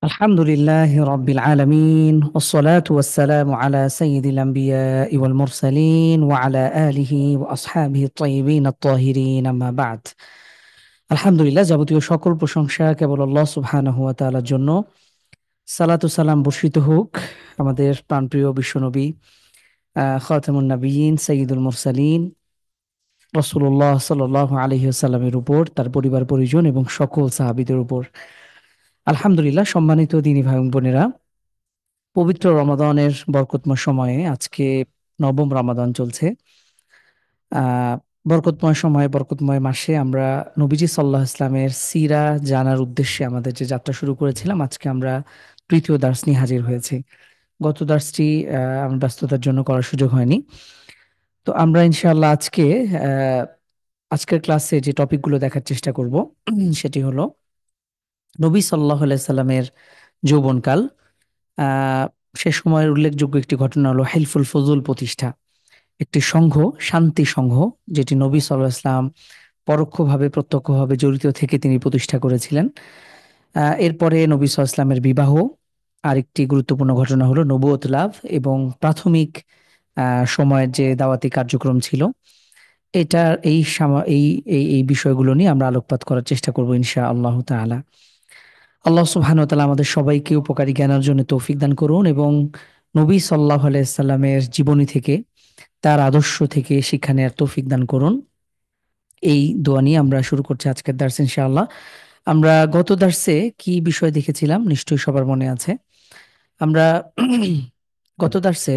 الحمد لله رب العالمين والصلاة والسلام على سيد الأنبياء والمرسلين وعلى آله وأصحابه الطيبين الطاهرين أما بعد আলহামদুলিল্লাহ যাবতীয় সকল প্রশংসা কেবল আল্লাহ সুবহানাহু ওয়া তাআলার জন্য। সালাতু সালাম বর্ষিত হোক আমাদের প্রাণপ্রিয় বিশ্বনবী খাতামুন নবিয়্যিন সাইয়্যিদুল মুরসালিন রাসূলুল্লাহ সাল্লাল্লাহু আলাইহি ওয়াসাল্লামের উপর, তার পরিবার পরিজন এবং সকল সাহাবীদের উপর। আলহামদুলিল্লাহ, সম্মানিত দিনী ভাই বোনেরা, পবিত্র রমাদানের বরকতময় সময়ে আজকে নবম রমাদান চলছে। আহ বরকতময় সময়ে, বরকতময় মাসে আমরা নবীজি সাল্লাল্লাহু আলাইহি ইসলামের সিরা জানার উদ্দেশ্যে আমাদের যে যাত্রা শুরু করেছিলাম, আজকে আমরা তৃতীয় দার্স নিয়ে হাজির হয়েছি। গত দার্সটি আমার ব্যস্ততার জন্য করার সুযোগ হয়নি। তো আমরা ইনশাআল্লাহ আহ আজকের ক্লাসে যে টপিকগুলো দেখার চেষ্টা করব সেটি হলো নবী সাল্লাল্লাহু আলাইহি সাল্লামের যৌবনকাল। আহ সে সময়ের উল্লেখযোগ্য একটি ঘটনা হলো হেলফুল ফজুল প্রতিষ্ঠা, একটি সংঘ, শান্তি সংঘ, যেটি নবী সাল্লাল্লাহু আলাইহি সাল্লাম পরোক্ষভাবে প্রত্যক্ষভাবে জড়িত থেকে তিনি প্রতিষ্ঠা করেছিলেন। এরপরে নবী সাল্লাল্লাহু আলাইহি সাল্লামের বিবাহ। আরেকটি গুরুত্বপূর্ণ ঘটনা হলো নবুয়ত লাভ এবং প্রাথমিক সময়ের যে দাওয়াতি কার্যক্রম ছিল। এটার এই এই এই বিষয়গুলো নিয়ে আমরা আলোকপাত করার চেষ্টা করব ইনশাআল্লাহ তাআলা। আল্লাহ সুবহানাহু ওয়া তাআলা আমাদের সবাইকে উপকারী জ্ঞান অর্জনে তৌফিক দান করুন এবং নবী সাল্লাল্লাহু আলাইহি সাল্লামের জীবনী থেকে, তার আদর্শ থেকে শিক্ষা নেয়ার তৌফিক দান করুন। এই দোয়া নিয়ে আমরা শুরু করছি আজকের দার্স ইনশাআল্লাহ। আমরা গত দার্সে কি বিষয় দেখেছিলাম নিশ্চয়ই সবার মনে আছে। আমরা গত দার্সে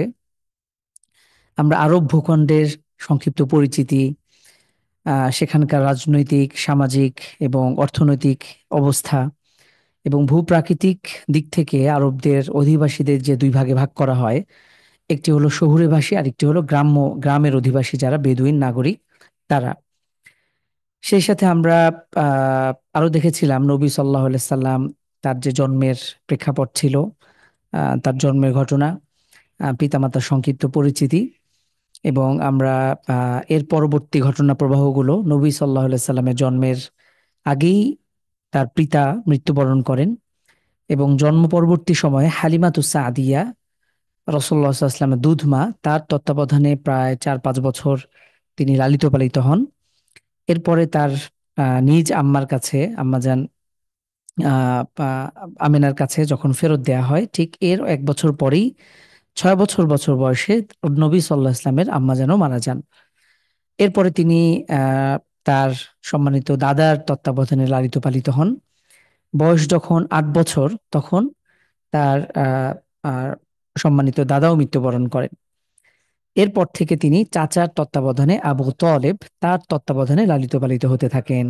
আমরা আরব ভূখণ্ডের সংক্ষিপ্ত পরিচিতি, সেখানকার রাজনৈতিক, সামাজিক এবং অর্থনৈতিক অবস্থা এবং ভূপ্রাকৃতিক দিক থেকে আরবদের অধিবাসীদের যে দুই ভাগে ভাগ করা হয়, একটি হলো শহুরেবাসী আর একটি হলো গ্রামের অধিবাসী, যারা বেদুইন নাগরিক তারা। সেই সাথে আমরা আরো দেখেছিলাম নবী সাল্লাল্লাহু আলাইহি সাল্লাম, তার যে জন্মের প্রেক্ষাপট ছিল, তার জন্মের ঘটনা, পিতামাতার সংক্ষিপ্ত পরিচিতি এবং আমরা এর পরবর্তী ঘটনা প্রবাহগুলো। নবী সাল্লাল্লাহু আলাইহি সাল্লামের জন্মের আগেই তার পিতা মৃত্যুবরণ করেন এবং জন্ম পরবর্তী সময়ে হালিমাতুস সাদিয়া, রাসূলুল্লাহ সাল্লাল্লাহু আলাইহি ওয়াসাল্লামের দুধ মা, তার তত্ত্বাবধানে প্রায় 4-5 বছর তিনি লালিত পালিত হন। এরপরে তার নিজ আম্মার কাছে, আম্মাজান আমিনার কাছে যখন ফেরত দেয়া হয়, ঠিক এর 1 বছর পরেই 6 বছর বয়সে নবী সাল্লাল্লাহু আলাইহি ওয়াসাল্লামের আম্মাজানও মারা যান। এরপরে তিনি তার সম্মানিত দাদার তত্ত্বাবধানে লালিত পালিত হন। বয়স যখন 8 বছর, তখন তার আহ, সম্মানিত দাদাও মৃত্যুবরণ করেন। এরপর থেকে তিনি চাচার তত্ত্বাবধানে আবু তলেব, তার তত্ত্বাবধানে লালিত পালিত হতে থাকেন।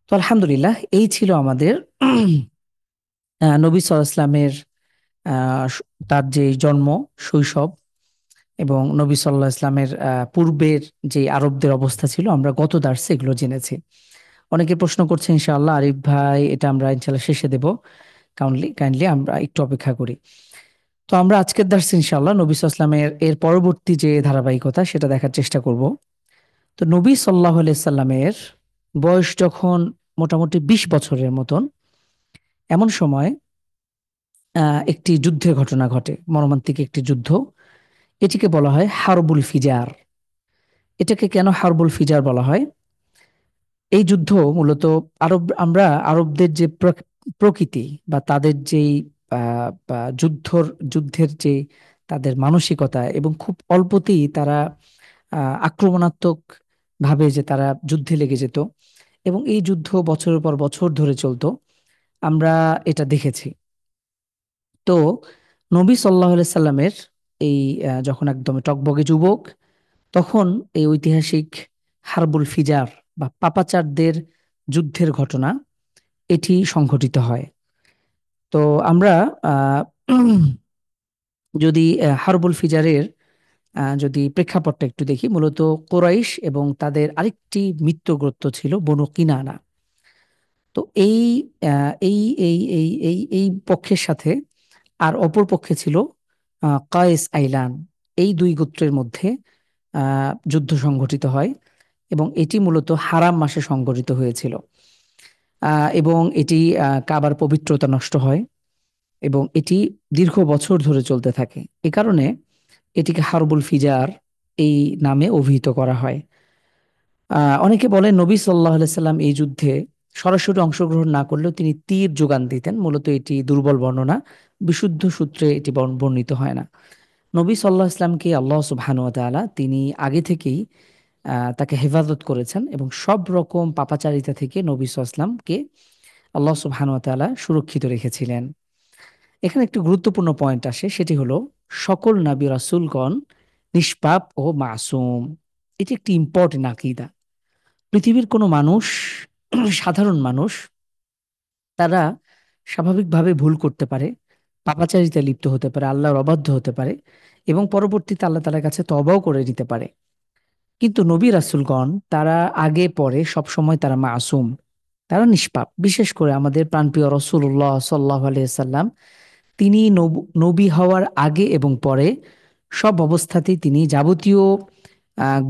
তো আলহামদুলিল্লাহ, এই ছিল আমাদের নবী সাল্লাল্লাহু আলাইহি ওয়াসাল্লামের তার যে জন্ম, শৈশব এবং নবী সাল্লাল্লাহু আলাইহি ওয়াসাল্লামের পূর্বের যে আরবদের অবস্থা ছিল। আমরা গত দার্সে এগুলো জেনেছি। অনেকে প্রশ্ন করছে ইনশাআল্লাহ, আরিফ ভাই এটা আমরা ইনশাআল্লাহ শেষে দেব, কাইন্ডলি কাইন্ডলি আমরা একটু অপেক্ষা করি। তো আমরা আজকের দার্সে ইনশাআল্লাহ নবী সাল্লাল্লাহু আলাইহি ওয়াসাল্লামের এর পরবর্তী যে ধারাবাহিকতা সেটা দেখার চেষ্টা করব। তো নবী সাল্লাল্লাহু আলাইহি সাল্লামের বয়স যখন মোটামুটি 20 বছরের মতন, এমন সময় একটি যুদ্ধের ঘটনা ঘটে, মর্মান্তিক একটি যুদ্ধ। এটিকে বলা হয় হারবুল ফিজার। এটাকে কেন হারবুল ফিজার বলা হয়? এই যুদ্ধ মূলত আমরা আরবদের যে প্রকৃতি বা তাদের যেই বা যুদ্ধের যে তাদের মানসিকতা, এবং খুব অল্পতেই তারা আক্রমণাত্মক ভাবে যে তারা যুদ্ধে লেগে যেত এবং এই যুদ্ধ বছরের পর বছর ধরে চলতো, আমরা এটা দেখেছি। তো নবী সাল্লাল্লাহু আলাইহি সাল্লামের এই যখন একদম টকবগে যুবক, তখন এই ঐতিহাসিক হারবুল ফিজার বা পাপাচারদের যুদ্ধের ঘটনা এটি সংঘটিত হয়। তো আমরা আহ, যদি হারবুল ফিজারের যদি প্রেক্ষাপটটা একটু দেখি, মূলত কোরাইশ এবং তাদের আরেকটি মিত্র গোত্র ছিল বনু কিনানা। তো এই এই এই এই এই এই পক্ষের সাথে আর অপর পক্ষে ছিল কায়েস আইলান। এই দুই গোত্রের মধ্যে যুদ্ধ সংঘটিত হয় এবং এটি মূলত হারাম মাসে সংঘটিত হয়েছিল। এবং এটি কাবার পবিত্রতা নষ্ট হয়। এবং এটি দীর্ঘ বছর ধরে চলতে থাকে। এ কারণে এটিকে হারবুল ফিজার এই নামে অভিহিত করা হয়। অনেকে বলেন নবী সাল্লাল্লাহু আলাইহি সাল্লাম এই যুদ্ধে সরাসরি অংশগ্রহণ না করলেও তিনি তীর যোগান দিতেন। মূলত এটি দুর্বল বর্ণনা, বিশুদ্ধ সূত্রে এটি বর্ণিত হয় না। নবী সাল্লাল্লাহু আলাইহি সাল্লামকে আল্লাহ সুবহানাহু ওয়া তাআলা তিনি আগে থেকেই তাকে হেফাজত করেছেন এবং সব রকম পাপাচারিতা থেকে নবী সাল্লাল্লাহু আলাইহি সাল্লামকে আল্লাহ সুবহানাহু ওয়া তাআলা সুরক্ষিত রেখেছিলেন। এখানে একটি গুরুত্বপূর্ণ পয়েন্ট আসে, সেটি হলো সকল নবী রাসূলগণ নিষ্পাপ ও মাসুম। এটি একটি ইম্পর্টেন্ট আকীদা। পৃথিবীর কোনো মানুষ সাধারণ মানুষ তারা স্বাভাবিকভাবে ভুল করতে পারে, পাপাচারিতায় লিপ্ত হতে পারে, আল্লাহর অবাধ্য হতে পারে এবং পরবর্তীতে আল্লাহ তাআলার কাছে তওবাও করে নিতে পারে। কিন্তু নবী রাসূলগণ তারা আগে পরে সবসময় তারা মাসুম, তারা নিষ্পাপ। বিশেষ করে আমাদের প্রাণপ্রিয় রাসূলুল্লাহ সাল্লাল্লাহু আলাইহি সাল্লাম তিনি নবী হওয়ার আগে এবং পরে সব অবস্থাতেই তিনি যাবতীয়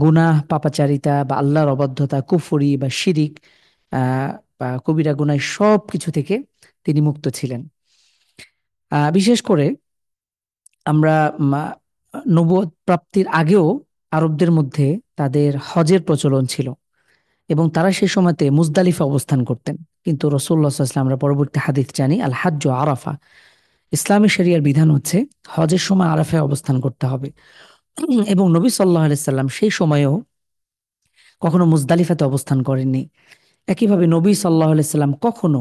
গুনাহ, পাপাচারিতা বা আল্লাহর অবাধ্যতা, কুফরি বা শিরিক, আহ, বা কবিরা গুনাহ সব কিছু থেকে তিনি মুক্ত ছিলেন। বিশেষ করে আমরা নবুয়ত প্রাপ্তির আগেও আরবদের মধ্যে তাদের হজের প্রচলন ছিল এবং তারা সেই সময়তে মুজদালিফা অবস্থান করতেন। কিন্তু রাসূলুল্লাহ সাল্লাল্লাহু আলাইহি ওয়াসাল্লাম, আমরা পরবর্তী হাদিস জানি, আল হাজ্জু আরাফা, ইসলামী শরিয়ার বিধান হচ্ছে হজের সময় আরাফায় অবস্থান করতে হবে। এবং নবী সাল্লাল্লাহু আলাইহি সাল্লাম সেই সময়েও কখনো মুজদালিফাতে অবস্থান করেননি। একইভাবে নবী সাল্লাল্লাহু আলাইহি সাল্লাম কখনো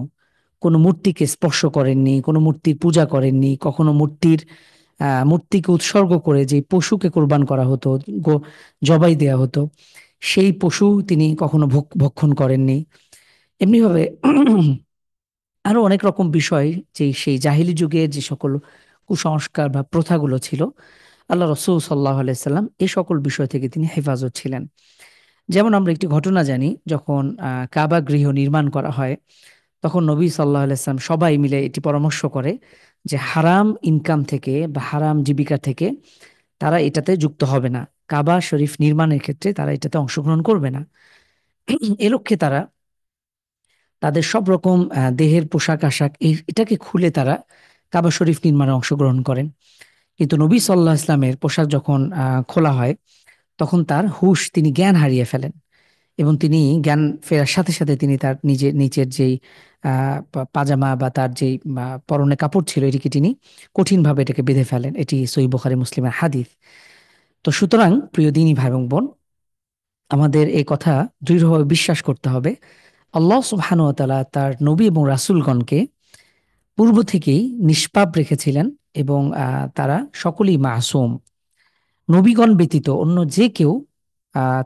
কোনো মূর্তিকে স্পর্শ করেননি, কোনো মূর্তির পূজা করেননি, কখনো মূর্তিকে উৎসর্গ করে যে পশুকে কোরবান করা হতো, জবাই দেয়া হতো, সেই পশু তিনি কখনো ভক্ষণ করেননি। এমনিভাবে আরো অনেক রকম বিষয়, যে সেই জাহিলি যুগের যে সকল কুসংস্কার বা প্রথাগুলো ছিল, আল্লাহ রসুল সাল্লাহ আলাইসাল্লাম এ সকল বিষয় থেকে তিনি হেফাজত ছিলেন। যেমন আমরা একটি ঘটনা জানি, যখন কাবা গৃহ নির্মাণ করা হয় তখন নবী সাল্লাহ আলাইসাল্লাম সবাই মিলে এটি পরামর্শ করে যে হারাম ইনকাম থেকে বা হারাম জীবিকা থেকে তারা এটাতে যুক্ত হবে না, কাবা শরীফ নির্মাণের ক্ষেত্রে তারা এটাতে অংশগ্রহণ করবে না। এ লক্ষ্যে তারা তাদের সব রকম দেহের পোশাক আশাক এটাকে খুলে তারা কাবা শরীফ নির্মাণে অংশগ্রহণ করেন। কিন্তু নবী সাল্লাহ ইসলামের পোশাক যখন খোলা হয় তখন তার হুঁশ, তিনি জ্ঞান হারিয়ে ফেলেন এবং তিনি জ্ঞান ফেরার সাথে সাথে তিনি তার নিচের যেই পাজামা বা তার যেই পরনে কাপড় ছিল এটিকে তিনি কঠিনভাবে এটাকে বেঁধে ফেলেন। এটি সহিহ বুখারী মুসলিমের হাদিস। তো সুতরাং প্রিয় দিনী ভাই এবং বোন, আমাদের এই কথা দৃঢ়ভাবে বিশ্বাস করতে হবে, আল্লাহ সুবহানাহু ওয়া তাআলা তার নবী এবং রাসূলগণকে পূর্ব থেকেই নিষ্পাপ রেখেছিলেন এবং তারা সকলেই মাসুম। নবীগণ ব্যতীত অন্য যে কেউ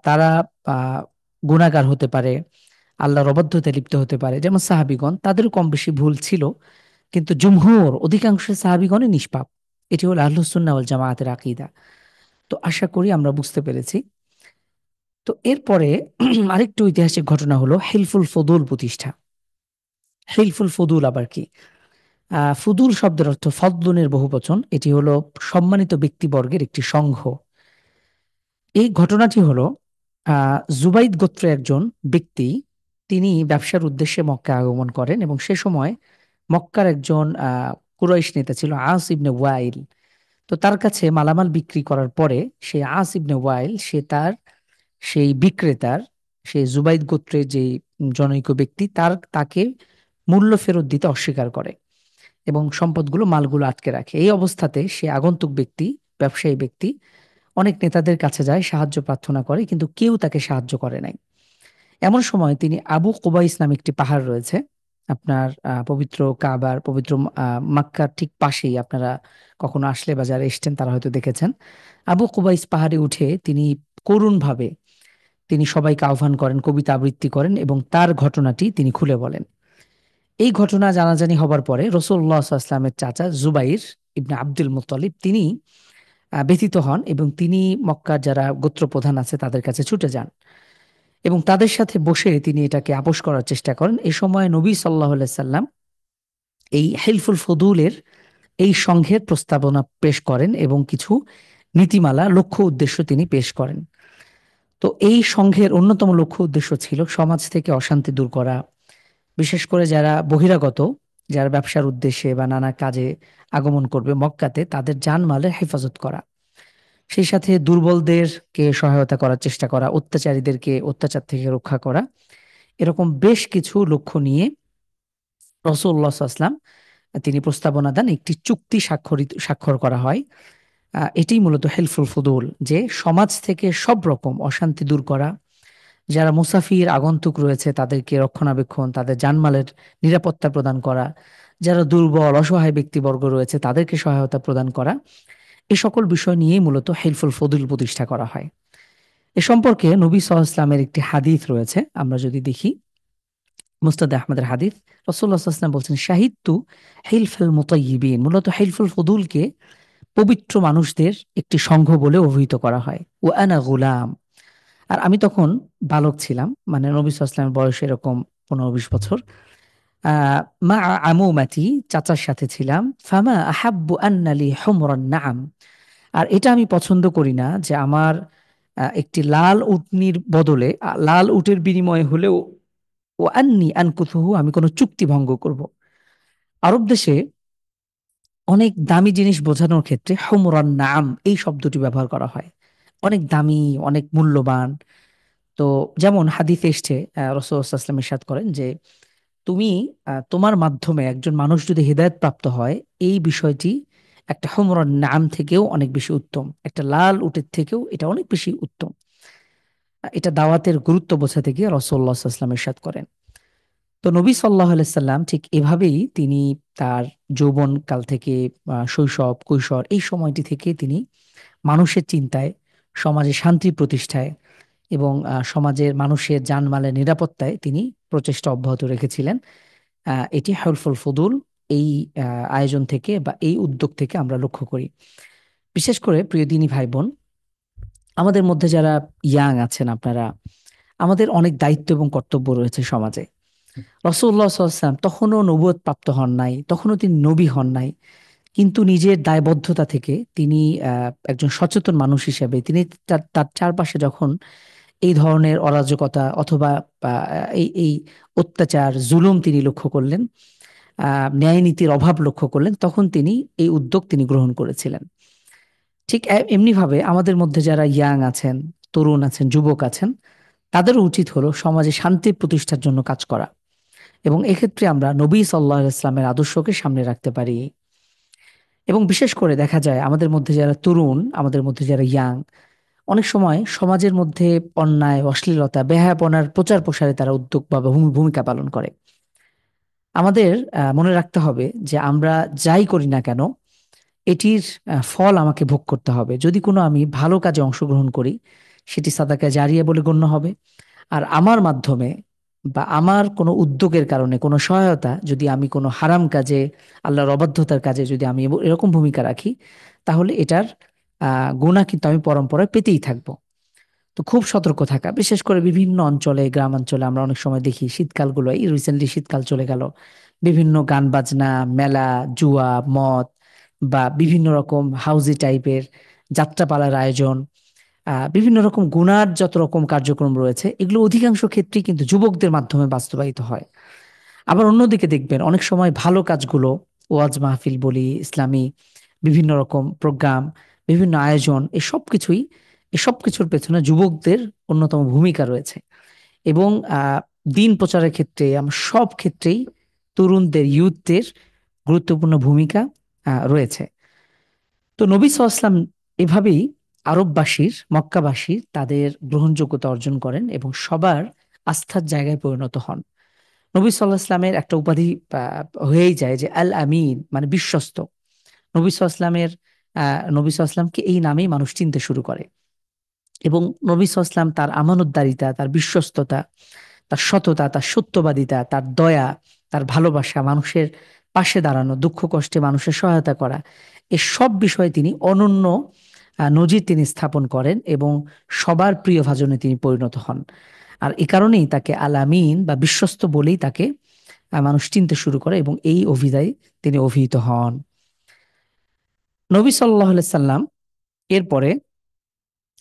তারা গুনাহগার হতে পারে, আল্লাহর অবাধ্যতায় লিপ্ত হতে পারে। যেমন সাহাবীগণ, তাদেরও কম বেশি ভুল ছিল, কিন্তু জুমহুর অধিকাংশ সাহাবীগণই নিষ্পাপ। এটি হলো আহলুস সুন্নাহ ওয়াল জামায়াতের আকীদা। তো আশা করি আমরা বুঝতে পেরেছি। তো এরপরে আরেকটু ঐতিহাসিক ঘটনা হলো হিলফুল ফদুল প্রতিষ্ঠা। হিলফুল ফদুল আবার কি? ফুদুল শব্দের অর্থ ফদলুনের বহুবচন। এটি হলো সম্মানিত ব্যক্তিবর্গের একটি সংঘ। এই ঘটনাটি হলো জুবাইদ গোত্রের একজন ব্যক্তি, তিনি ব্যবসার উদ্দেশ্যে মক্কা আগমন করেন এবং সে সময় মক্কার একজন কুরাইশ নেতা ছিল আস ইবনে ওয়াইল। তো তার কাছে মালামাল বিক্রি করার পরে সেই আস ইবনে ওয়াইল সে তার সেই বিক্রেতার, সেই জুবাইদ গোত্রের যে জনৈক ব্যক্তি, তাকে মূল্য ফেরত দিতে অস্বীকার করে এবং সম্পদগুলো, মালগুলো আটকে রাখে। এই অবস্থাতে সে আগন্তুক ব্যক্তি, ব্যবসায়ী ব্যক্তি অনেক নেতাদের কাছে যায়, সাহায্য প্রার্থনা করে, কিন্তু কেউ তাকে সাহায্য করে নাই। এমন সময় তিনি আবু কুবাইস নামে একটি পাহাড় রয়েছে আপনার পবিত্র কাবার, পবিত্র মক্কার ঠিক পাশেই, আপনারা কখনো আসলে বা যারা এসছেন তারা হয়তো দেখেছেন, আবু কুবাইস পাহাড়ে উঠে তিনি করুণভাবে তিনি সবাইকে আহ্বান করেন, কবিতা আবৃত্তি করেন এবং তার ঘটনাটি তিনি খুলে বলেন। এই ঘটনা জানাজানি হবার পরে রাসূলুল্লাহ সাল্লাল্লাহু আলাইহি ওয়াসাল্লামের চাচা জুবাইর ইবনে আব্দুল মুত্তালিব তিনি ব্যথিত হন এবং তিনি মক্কার যারা গোত্রপ্রধান আছে তাদের কাছে ছুটে যান এবং তাদের সাথে বসে তিনি এটাকে আপোস করার চেষ্টা করেন। এই সময় নবী সাল্লাল্লাহু আলাইহি সাল্লাম এই হিলফুল ফদুলের এই সংঘের প্রস্তাবনা পেশ করেন এবং কিছু নীতিমালা, লক্ষ্য উদ্দেশ্য তিনি পেশ করেন। তো এই সংঘের অন্যতম লক্ষ্য উদ্দেশ্য ছিল সমাজ থেকে অশান্তি দূর করা, বিশেষ করে যারা বহিরাগত যারা ব্যবসার উদ্দেশ্যে বা নানা কাজে আগমন করবে মক্কাতে, তাদের জানমালের হেফাজত করা। সেই সাথে দুর্বলদেরকে সহায়তা করার চেষ্টা করা, অত্যাচারীদেরকে অত্যাচার থেকে রক্ষা করা। এরকম বেশ কিছু লক্ষ্য নিয়ে রাসূলুল্লাহ সাল্লাল্লাহু আলাইহি ওয়াসাল্লাম তিনি প্রস্তাবনা দেন, একটি চুক্তি স্বাক্ষর করা হয়। এটাই মূলত হেলফুল ফুদুল, যে সমাজ থেকে সব রকম অশান্তি দূর করা, যারা মুসাফির আগন্তুক রয়েছে তাদেরকে রক্ষণাবেক্ষণ, তাদের জানমালের নিরাপত্তা প্রদান করা, যারা দুর্বল অসহায় ব্যক্তিবর্গ রয়েছে তাদেরকে সহায়তা প্রদান করা। এ সকল বিষয় নিয়েই মূলত হেলফুল ফদুল প্রতিষ্ঠা করা হয়। এ সম্পর্কে নবী সাল্লাল্লাহু আলাইহি ওয়াসাল্লামের একটি হাদিস রয়েছে, আমরা যদি দেখি মুসনাদ আহমদের হাদিস। রাসূলুল্লাহ সাল্লাল্লাহু আলাইহি ওয়াসাল্লাম বলছেন, শাহিদতু হিলফুল মুতায়্যিবিন, মূলত হিলফুল ফুদুলকে পবিত্র মানুষদের একটি সংঘ বলে অভিহিত করা হয়। ও আনা গুলাম, আর আমি তখন বালক ছিলাম, মানে নবী সাল্লাল্লাহু আলাইহি ওয়াসাল্লামের বয়স এরকম 15-20 বছর। মা আমুমাতি, চাচার সাথে ছিলাম। ফামা আহাব্বু আন্নালি হুমরান নাআম, আর এটা আমি পছন্দ করি না যে আমার একটি লাল উটনির বদলে, লাল উটের বিনিময়ে হলেও, ও আন্নি আনকুথুহু, আমি কোনো চুক্তি ভঙ্গ করব। আরব দেশে অনেক দামি জিনিস বোঝানোর ক্ষেত্রে হুমরান নাম এই শব্দটি ব্যবহার করা হয়। অনেক দামি, অনেক মূল্যবান। তো যেমন হাদিসে এসছে, রাসূলুল্লাহ সাল্লাল্লাহু আলাইহি ওয়াসাল্লাম ইরশাদ করেন যে তুমি তোমার মাধ্যমে একজন মানুষ যদি হেদায়েত প্রাপ্ত হয়, এই বিষয়টি একটা হুমরান নাম থেকেও অনেক বেশি উত্তম, একটা লাল উটের থেকেও এটা অনেক বেশি উত্তম। এটা দাওয়াতের গুরুত্ব বোঝাতে গিয়ে রাসূলুল্লাহ সাল্লাল্লাহু আলাইহি ওয়াসাল্লাম ইরশাদ করেন। তো নবী সাল্লাল্লাহু আলাইহি সাল্লাম ঠিক এভাবেই তিনি তার যৌবন কাল থেকে, শৈশব কৈশোর এই সময়টি থেকে তিনি মানুষের চিন্তায়, সমাজে শান্তি প্রতিষ্ঠায় এবং সমাজের মানুষের জানমালের নিরাপত্তায় তিনি প্রচেষ্টা অব্যাহত রেখেছিলেন। এটি হেলফুল ফুদুল এই আয়োজন থেকে বা এই উদ্যোগ থেকে আমরা লক্ষ্য করি। বিশেষ করে প্রিয় দিনী ভাই বোন, আমাদের মধ্যে যারা ইয়াং আছেন আপনারা, আমাদের অনেক দায়িত্ব এবং কর্তব্য রয়েছে সমাজে। রাসূলুল্লাহ সাল্লাল্লাহু আলাইহি ওয়াসাল্লাম তখনও নবুয়ত প্রাপ্ত হন নাই, তখনও তিনি নবী হন নাই, কিন্তু নিজের দায়বদ্ধতা থেকে তিনি একজন সচেতন মানুষ হিসেবে তিনি তার তার চারপাশে যখন এই ধরনের অরাজকতা অথবা এই এই অত্যাচার জুলুম তিনি লক্ষ্য করলেন, ন্যায় নীতির অভাব লক্ষ্য করলেন, তখন তিনি এই উদ্যোগ তিনি গ্রহণ করেছিলেন। ঠিক এমনিভাবে আমাদের মধ্যে যারা ইয়াং আছেন, তরুণ আছেন, যুবক আছেন, তাদেরও উচিত হলো সমাজে শান্তি প্রতিষ্ঠার জন্য কাজ করা। এবং এক্ষেত্রে আমরা নবী সাল্লাল্লাহু আলাইহি ওয়াসাল্লামের আদর্শকে সামনে রাখতে পারি। এবং বিশেষ করে দেখা যায় আমাদের মধ্যে যারা তরুণ, আমাদের মধ্যে যারা ইয়াং, অনেক সময় সমাজের মধ্যে অন্যায়, অশ্লীলতা, বেহায়াপনার প্রচার প্রসারে তারা উদ্যোগ বা ভূমিকা পালন করে। আমাদের মনে রাখতে হবে যে আমরা যাই করি না কেন, এটির ফল আমাকে ভোগ করতে হবে। যদি কোনো আমি ভালো কাজে অংশগ্রহণ করি, সেটি সাদাকা জারিয়া বলে গণ্য হবে। আর আমার মাধ্যমে বা আমার কোনো উদ্যোগের কারণে কোনো সহায়তা, যদি আমি কোনো হারাম কাজে, আল্লাহর অবাধ্যতার কাজে যদি আমি এরকম ভূমিকা রাখি, তাহলে এটার গুনাহ কিন্তু আমি পরম্পরায় পেতেই থাকবো। তো খুব সতর্ক থাকা, বিশেষ করে বিভিন্ন অঞ্চলে, গ্রামাঞ্চলে আমরা অনেক সময় দেখি শীতকালগুলো, এই রিসেন্টলি শীতকাল চলে গেল, বিভিন্ন গান বাজনা, মেলা, জুয়া, মদ বা বিভিন্ন রকম হাউজি টাইপের যাত্রাপালার আয়োজন, বিভিন্ন রকম গুনার যত রকম কার্যক্রম রয়েছে, এগুলো অধিকাংশ ক্ষেত্রেই কিন্তু যুবকদের মাধ্যমে বাস্তবায়িত হয়। আবার অন্যদিকে দেখবেন অনেক সময় ভালো কাজগুলো, ওয়াজ মাহফিল বলি, ইসলামী বিভিন্ন রকম প্রোগ্রাম, বিভিন্ন আয়োজন, এসব কিছুর পেছনে যুবকদের অন্যতম ভূমিকা রয়েছে। এবং দিন প্রচারের ক্ষেত্রে আমরা সব ক্ষেত্রেই তরুণদের, ইউথদের গুরুত্বপূর্ণ ভূমিকা রয়েছে। তো নবী সাল্লাল্লাহু আলাইহি ওয়াসাল্লাম এভাবেই আরববাসীর, মক্কাবাসীর তাদের গ্রহণযোগ্যতা অর্জন করেন এবং সবার আস্থার জায়গায় পরিণত হন। নবী সাল্লাল্লাহু আলাইহি ওয়াসাল্লামের একটা উপাধি হয়েই যায় যে আল আমিন, মানে বিশ্বস্ত। নবী সাল্লাল্লাহু আলাইহি ওয়াসাল্লামের নবী সাল্লাল্লাহু আলাইহি ওয়াসাল্লামকে এই নামেই মানুষ চিনতে শুরু করে। এবং নবী সাল্লাল্লাহু আলাইহি ওয়াসাল্লাম তার আমানতদারিতা, তার বিশ্বস্ততা, তার সততা, তার সত্যবাদিতা, তার দয়া, তার ভালোবাসা, মানুষের পাশে দাঁড়ানো, দুঃখ কষ্টে মানুষের সহায়তা করা, এসব বিষয়ে তিনি অনন্য নজির তিনি স্থাপন করেন এবং সবার প্রিয় ভাজনে তিনি পরিণত হন। আর এ কারণেই তাকে আল আমিন বা বিশ্বস্ত বলেই তাকে মানুষ চিনতে শুরু করে এবং এই অভিধায় তিনি অভিহিত হন। নবী সাল্লাল্লাহু আলাইহি সাল্লাম এরপরে,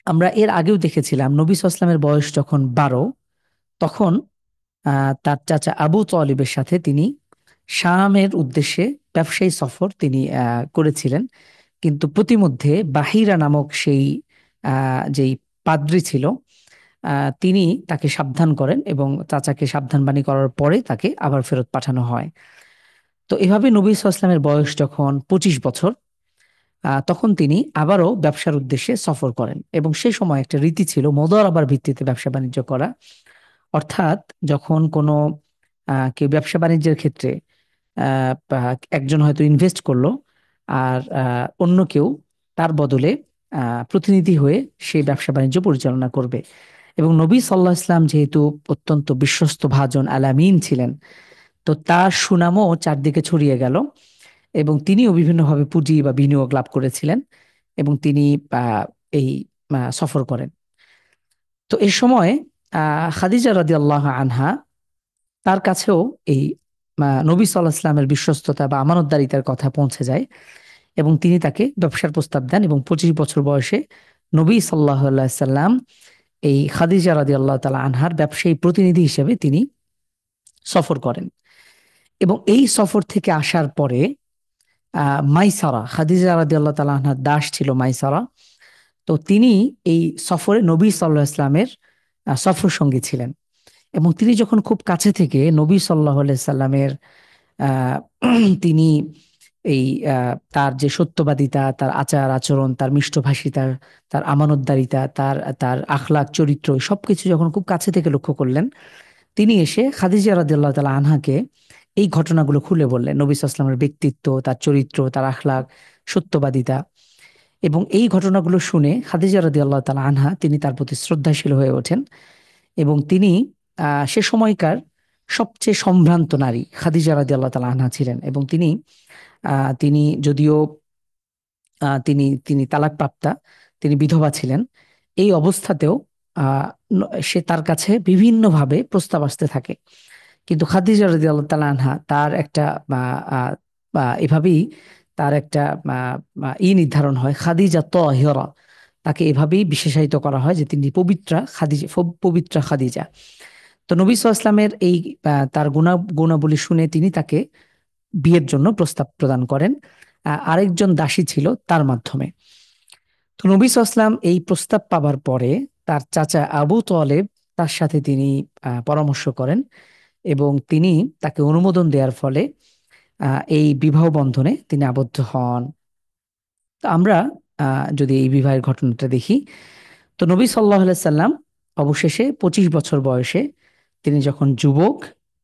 আমরা এর আগেও দেখেছিলাম, নবী সাল্লাল্লাহু আলাইহি সাল্লামের বয়স যখন 12, তখন তার চাচা আবু তালিবের সাথে তিনি শামের উদ্দেশ্যে ব্যবসায়ী সফর তিনি করেছিলেন। কিন্তু প্রতিমধ্যে বাহিরা নামক সেই যেই পাদ্রী ছিল, তিনি তাকে সাবধান করেন এবং চাচাকে সাবধান বাণী করার পরে তাকে আবার ফেরত পাঠানো হয়। তো এভাবে নবী সাল্লাল্লাহু আলাইহি ওয়াসাল্লামের বয়স যখন 25 বছর, তখন তিনি আবারও ব্যবসার উদ্দেশ্যে সফর করেন এবং সেই সময় একটা রীতি ছিল মুদারাবার ভিত্তিতে ব্যবসা বাণিজ্য করা। অর্থাৎ যখন কোনো কেউ ব্যবসা বাণিজ্যের ক্ষেত্রে একজন হয়তো ইনভেস্ট করলো, আর অন্য কেউ তার বদলে প্রতিনিধি হয়ে সেই ব্যবসা বাণিজ্য পরিচালনা করবে। এবং নবী সাল্লাল্লাহু আলাইহি ওয়াসাল্লাম যেহেতু অত্যন্ত বিশ্বস্ত ভাজন আলামিন ছিলেন, তো তার সুনামও চারদিকে ছড়িয়ে গেল এবং তিনিও বিভিন্নভাবে পুঁজি বা বিনিয়োগ লাভ করেছিলেন এবং তিনি আহ, এই সফর করেন। তো এই সময় খাদিজা রাদিয়াল্লাহু আনহা, তার কাছেও এই নবী সাল্লাল্লাহু আলাইহি ওয়াসাল্লামের বিশ্বস্ততা বা আমানতদারিতার কথা পৌঁছে যায় এবং তিনি তাকে ব্যবসার প্রস্তাব দেন এবং 25 বছর বয়সে নবী সাল্লাল্লাহু আলাইহি সাল্লাম এই খাদিজা রাদিয়াল্লাহু তাআলা আনহার ব্যবসায়ী প্রতিনিধি হিসেবে তিনি সফর করেন। এবং এই সফর থেকে আসার পরে মাইসারা, খাদিজা রাদিয়াল্লাহু তাআলা আনহার দাস ছিল মাইসারা, তো তিনি এই সফরে নবী সাল্লাল্লাহু আলাইহি সাল্লামের সফর সঙ্গী ছিলেন। এবং তিনি যখন খুব কাছে থেকে নবী সাল্লাল্লাহু আলাইহি সাল্লামের আহ, তিনি এই তার যে সত্যবাদিতা, তার আচার আচরণ, তার মিষ্টভাষিতা, তার আমানতদারিতা, তার তার আখলাক চরিত্র, সবকিছু যখন খুব কাছে থেকে লক্ষ্য করলেন, তিনি এসে খাদিজা রাদিয়াল্লাহু তাআলা আনহাকে এই ঘটনাগুলো খুলে বললেন, নবী সাল্লাল্লাহু আলাইহি ওয়াসাল্লামের ব্যক্তিত্ব, তার চরিত্র, তার আখলাক, সত্যবাদিতা। এবং এই ঘটনাগুলো শুনে খাদিজা রাদিয়াল্লাহু তাআলা আনহা তিনি তার প্রতি শ্রদ্ধাশীল হয়ে ওঠেন এবং তিনি সে সময়কার সবচেয়ে সম্ভ্রান্ত নারী খাদিজা রাদিয়াল্লাহু তাআলা আনহা ছিলেন। এবং তিনি তিনি যদিও তিনি তিনি তালাকপ্রাপ্তা, তিনি বিধবা ছিলেন, এই অবস্থাতেও সে তার কাছে বিভিন্নভাবে প্রস্তাব আসতে থাকে। কিন্তু খাদিজা রাদিয়াল্লাহু তাআলা আনহা তার একটা আহ, আহ, এভাবেই তার একটা নির্ধারণ হয়, খাদিজা তাহিরা, তাকে এভাবেই বিশেষায়িত করা হয় যে তিনি পবিত্রা খাদিজা, পবিত্রা খাদিজা। তো নবী সাল্লাল্লাহু আলাইহি ওয়াসাল্লামের এই তার গুণাবলী শুনে তিনি তাকে বিয়ের জন্য প্রস্তাব প্রদান করেন আরেকজন দাসী ছিল তার মাধ্যমে। তো নবী সাল্লাল্লাহু আলাইহি ওয়াসাল্লাম এই প্রস্তাব পাবার পরে তার চাচা আবু তালেব, তার সাথে তিনি পরামর্শ করেন এবং তিনি তাকে অনুমোদন দেওয়ার ফলে এই বিবাহ বন্ধনে তিনি আবদ্ধ হন। তো আমরা যদি এই বিবাহের ঘটনাটা দেখি, তো নবী সাল্লাল্লাহু আলাইহি সাল্লাম অবশেষে 25 বছর বয়সে তিনি যখন যুবক,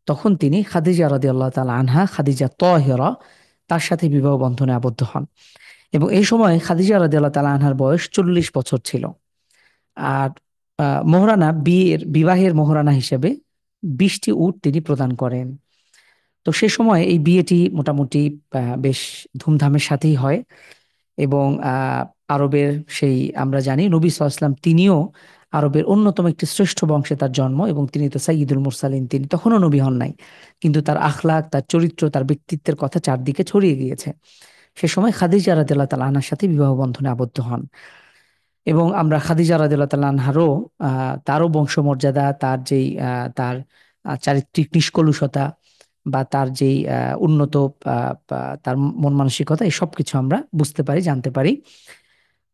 তখন তিনি খাদিজা রাদিয়াল্লাহু তাআলা আনহা, খাদিজা তাহিরা, তার সাথে বিবাহ বন্ধনে আবদ্ধ হন। এবং এই সময় খাদিজা রাদিয়াল্লাহু তাআলা আনহার বয়স 40 বছর ছিল। আর মোহরানা, বিবাহের মোহরানা হিসেবে 20টি উট তিনি প্রদান করেন। তো সে সময় এই বিয়েটি মোটামুটি বেশ ধুমধামের সাথেই হয়। এবং আরবের সেই আমরা জানি নবী সাল্লাল্লাহু আলাইহি ওয়াসাল্লাম তিনিও আরবের অন্যতম একটি শ্রেষ্ঠ বংশে তার জন্ম, এবং তিনি তো সাইয়্যিদুল মুরসালিন, তিনি তখনও নবী হন নাই, কিন্তু তার আখলাক, তার চরিত্র, তার ব্যক্তিত্বের কথা চারদিকে ছড়িয়ে গিয়েছে। সে সময় খাদিজা রাদিয়াল্লাহু তাআলা আনহার সাথে বিবাহ বন্ধনে আবদ্ধ হন। এবং আমরা খাদিজা রাদিয়াল্লাহু তাআলা আনহারও তারও বংশমর্যাদা, তার যেই তার চারিত্রিক নিষ্কলুষতা বা তার যেই উন্নত তার মন মানসিকতা, এই সব কিছু আমরা বুঝতে পারি, জানতে পারি।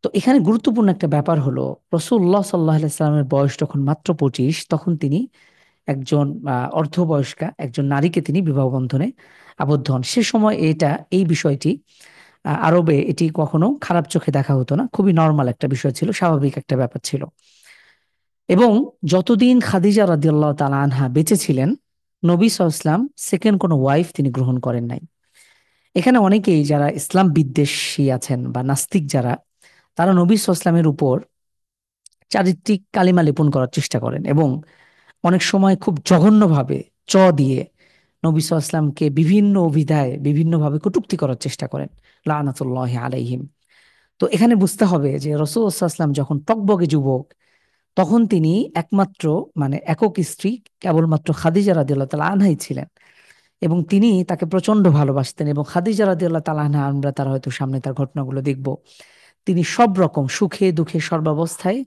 তো এখানে গুরুত্বপূর্ণ একটা ব্যাপার হলো, রাসূলুল্লাহ সাল্লাল্লাহু আলাইহি সাল্লামের বয়স যখন মাত্র 25, তখন তিনি একজন অর্ধবয়স্কা একজন নারীকে তিনি বিবাহ বন্ধনে আবদ্ধ হন। সে সময় এই বিষয়টি আরবে এটি কখনো খারাপ চোখে দেখা হতো না, খুবই নর্মাল একটা বিষয় ছিল, স্বাভাবিক একটা ব্যাপার ছিল। এবং যতদিন খাদিজা রাদিয়াল্লাহু তাআলা আনহা বেঁচে ছিলেন, নবী সাল্লাল্লাহু আলাইহি ওয়াসাল্লাম সেকেন্ড কোনো ওয়াইফ তিনি গ্রহণ করেন নাই। এখানে অনেকেই যারা ইসলাম বিদ্বেষী আছেন বা নাস্তিক যারা, তারা নবী সাল্লাল্লাহু আলাইহি ওয়াসাল্লামের উপর চারিত্রিক কালিমা লেপন করার চেষ্টা করেন এবং অনেক সময় খুব জঘন্যভাবে দিয়ে নবী সাল্লাল্লাহু আলাইহি ওয়াসাল্লামকে বিভিন্ন অভিধায় বিভিন্নভাবে কটূক্তি করার চেষ্টা করেন, লানাতুল্লাহি আলাইহিম। তো এখানে বুঝতে হবে যে রাসূল সাল্লাল্লাহু আলাইহি ওয়াসাল্লাম যখন টকবগে যুবক, তখন তিনি একমাত্র মানে একক স্ত্রী কেবলমাত্র খাদিজা রাদিয়াল্লাহু তাআলা আনহাই ছিলেন এবং তিনি তাকে প্রচন্ড ভালোবাসতেন। এবং খাদিজা রাদিয়াল্লাহু তাআলা আনহা, আমরা তার হয়তো সামনে তার ঘটনাগুলো দেখব, তিনি সব রকম সুখে দুঃখে সর্বাবস্থায়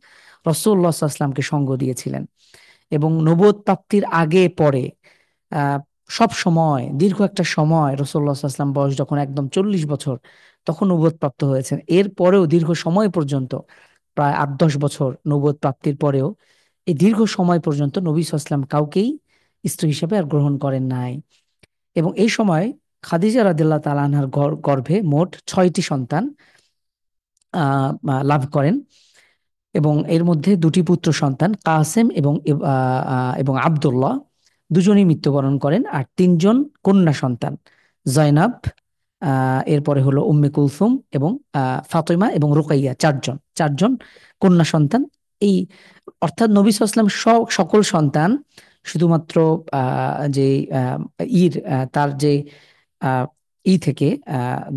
রাসূলুল্লাহ সাল্লাল্লাহু আলাইহি ওয়াসাল্লামকে সঙ্গ দিয়েছিলেন। এবং নবুয়ত প্রাপ্তির আগে পরে সব সময় দীর্ঘ একটা সময় রাসূলুল্লাহ সাল্লাল্লাহু আলাইহি ওয়াসাল্লাম বয়স যখন একদম 40 বছর, তখন নবুয়ত প্রাপ্ত হয়েছেন। এরপরেও দীর্ঘ সময় পর্যন্ত, প্রায় 8-10 বছর নবুয়ত প্রাপ্তির পরেও, এই দীর্ঘ সময় পর্যন্ত নবী সাল্লাল্লাহু আলাইহি ওয়াসাল্লাম কাউকেই স্ত্রী হিসেবে আর গ্রহণ করেন নাই। এবং এই সময় খাদিজা রাদিয়াল্লাহু তাআলা আনহার গর্ভে মোট 6টি সন্তান লাভ করেন। এবং এর মধ্যে 2টি পুত্র সন্তান কাসেম এবং আব্দুল্লাহ দুজনেই মৃত্যুবরণ করেন। আর 3জন কন্যা সন্তান, জয়নাব, এরপরে হলো উম্মে কুলসুম এবং ফাতিমা এবং রুকাইয়া, চারজন কন্যা সন্তান। এই অর্থাৎ নবী সাল্লাল্লাহু আলাইহি ওয়াসাল্লাম সকল সন্তান শুধুমাত্র যে তার যে আহ, থেকে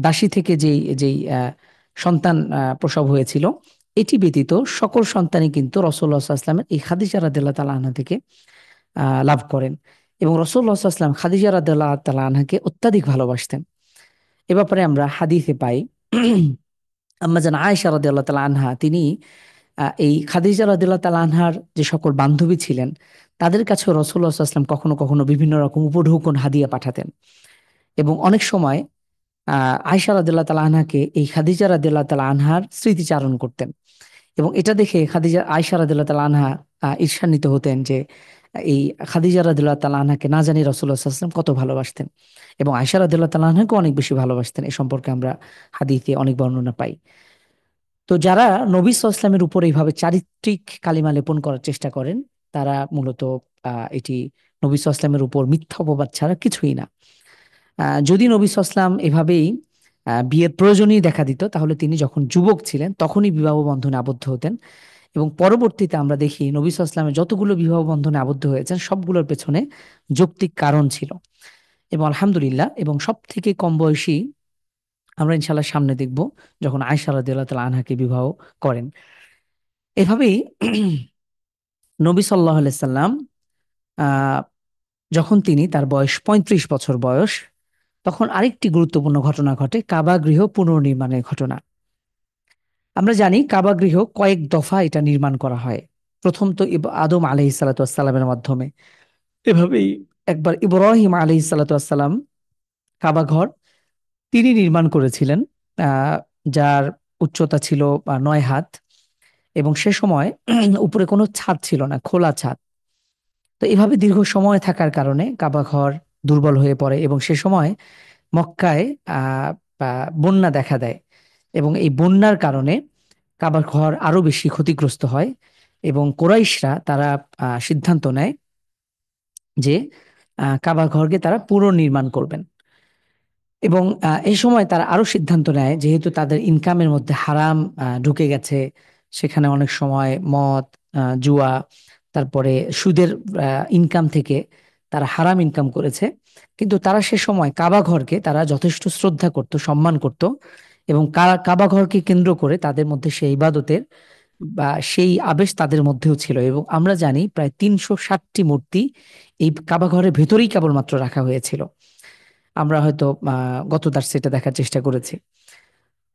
দাসী থেকে যেই সন্তান প্রসব হয়েছিল, এটি ব্যতীত সকল সন্তানই কিন্তু রাসূলুল্লাহ সাল্লাল্লাহু আলাইহি ওয়াসাল্লামের এই খাদিজা রাদিয়াল্লাহু তাআলা আনহা থেকে লাভ করেন। এবং রাসূলুল্লাহ সাল্লাল্লাহু আলাইহি ওয়াসাল্লাম খাদিজা রাদিয়াল্লাহু তাআলা আনহাকে অত্যাধিক ভালোবাসতেন। এ ব্যাপারে আমরা হাদিসে পাই আম্মা জান আয়েশা রাদিয়াল্লাহু তাআলা আনহা তিনি এই খাদিজা রাদিয়াল্লাহু তাআলা আনহার যে সকল বান্ধবী ছিলেন, তাদের কাছেও রাসূলুল্লাহ সাল্লাল্লাহু আলাইহি ওয়াসাল্লাম কখনো কখনো বিভিন্ন রকম উপঢৌকন হাদিয়া পাঠাতেন। এবং অনেক সময় আয়েশা রাদিয়াল্লাহু তাআলা আনহাকে এই খাদিজা রাদিয়াল্লাহু তাআলা আনহার স্মৃতিচারণ করতেন। এবং এটা দেখে আয়েশা রাদিয়াল্লাহু তাআলা আনহা ঈর্ষান্বিত হতেন যে এই খাদিজা রাদিয়াল্লাহু তাআলা আনহাকে না জানি রাসূলুল্লাহ সাল্লাল্লাহু আলাইহি ওয়াসাল্লাম কত ভালোবাসতেন, এবং আয়েশা রাদিয়াল্লাহু তাআলা আনহাকে অনেক বেশি ভালোবাসতেন। এ সম্পর্কে আমরা হাদিসে অনেক বর্ণনা পাই। তো যারা নবী সাল্লাল্লাহু আলাইহি ওয়াসাল্লামের উপর এইভাবে চারিত্রিক কালিমা লেপন করার চেষ্টা করেন, তারা মূলত এটি নবী সাল্লাল্লাহু আলাইহি ওয়াসাল্লামের উপর মিথ্যা অপবাদ ছাড়া কিছুই না। যদি নবী সাল্লাল্লাহু আলাইহি ওয়াসাল্লাম এভাবেই বিয়ের প্রয়োজনই দেখা দিত, তাহলে তিনি যখন যুবক ছিলেন তখনই বিবাহ বন্ধনে আবদ্ধ হতেন। এবং পরবর্তীতে আমরা দেখি নবী সাল্লাল্লাহু আলাইহি ওয়াসাল্লামের যতগুলো বিবাহ বন্ধনে আবদ্ধ হয়েছেন সবগুলোর পেছনে যৌক্তিক কারণ ছিল। এবং আলহামদুলিল্লাহ, এবং সব থেকে কম বয়সী আমরা ইনশাল্লাহ সামনে দেখব যখন আয়েশা রাদিয়াল্লাহু তাআলা আনহাকে বিবাহ করেন। এভাবেই নবী সাল্লাল্লাহু আলাইহি সাল্লাম আহ যখন তার বয়স 35 বছর বয়স, তখন আরেকটি গুরুত্বপূর্ণ ঘটনা ঘটে, কাবা গৃহ পুনর্নির্মাণের ঘটনা। আমরা জানি কাবা গৃহ কয়েক দফা এটা নির্মাণ করা হয়। প্রথম তো আদম আলাইহিস সালাতু ওয়াস সালামের মাধ্যমে। এভাবেই একবার ইব্রাহিম আলাইহিস সালাতু ওয়াস সালাম কাবা ঘর তিনি নির্মাণ করেছিলেন, আহ যার উচ্চতা ছিল 9 হাত। এবং সে সময় উপরে কোনো ছাদ ছিল না, খোলা ছাদ। তো এভাবে দীর্ঘ সময় থাকার কারণে কাবা ঘর দুর্বল হয়ে পড়ে, এবং সে সময় মক্কায় আহ বন্যা দেখা দেয়। এবং এই বন্যার কারণে কাবা ঘর আরো বেশি ক্ষতিগ্রস্ত হয়। এবং কুরাইশরা তারা সিদ্ধান্ত নেয় যে কাবা ঘরকে তারা পুনর্নির্মাণ করবেন। এবং এই সময় তারা আরো সিদ্ধান্ত নেয়, যেহেতু তাদের ইনকামের মধ্যে হারাম ঢুকে গেছে, সেখানে অনেক সময় মদ, জুয়া, তারপরে সুদের ইনকাম থেকে তারা হারাম ইনকাম করেছে। কিন্তু তারা সে সময় কাবা ঘরকে তারা যথেষ্ট শ্রদ্ধা করত, সম্মান করত। এবং কাবা ঘরকে কেন্দ্র করে তাদের মধ্যে সেই ইবাদতের বা সেই আবেশ তাদের মধ্যেও ছিল। এবং আমরা জানি প্রায় 360টি মূর্তি এই কাবা ঘরের ভেতরেই কেবলমাত্র রাখা হয়েছিল। আমরা হয়তো গত দার্সে এটা দেখার চেষ্টা করেছি।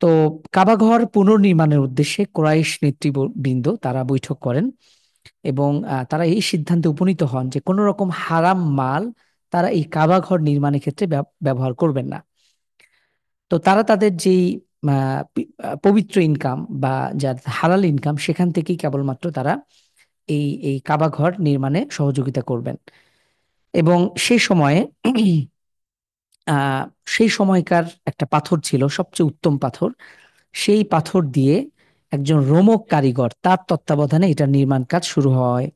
তো কাবা ঘর পুনর্নির্মাণের উদ্দেশ্যে কুরাইশ নেতৃবৃন্দ তারা বৈঠক করেন, এবং তারা এই সিদ্ধান্তে উপনীত হন যে কোনো রকম হারাম মাল তারা এই কাবা ঘর নির্মাণের ক্ষেত্রে ব্যবহার করবেন না। তো তারা তাদের যেই পবিত্র ইনকাম বা যার হালাল ইনকাম, সেখান থেকেই কেবলমাত্র তারা এই কাবা ঘর নির্মাণে সহযোগিতা করবেন। এবং সেই সময়ে আহ সেই সময়কার একটা পাথর ছিল সবচেয়ে উত্তম পাথর। সেই পাথর দিয়ে একজন রোমক কারিগর তার তত্ত্বাবধানে এটা নির্মাণ কাজ শুরু হয়।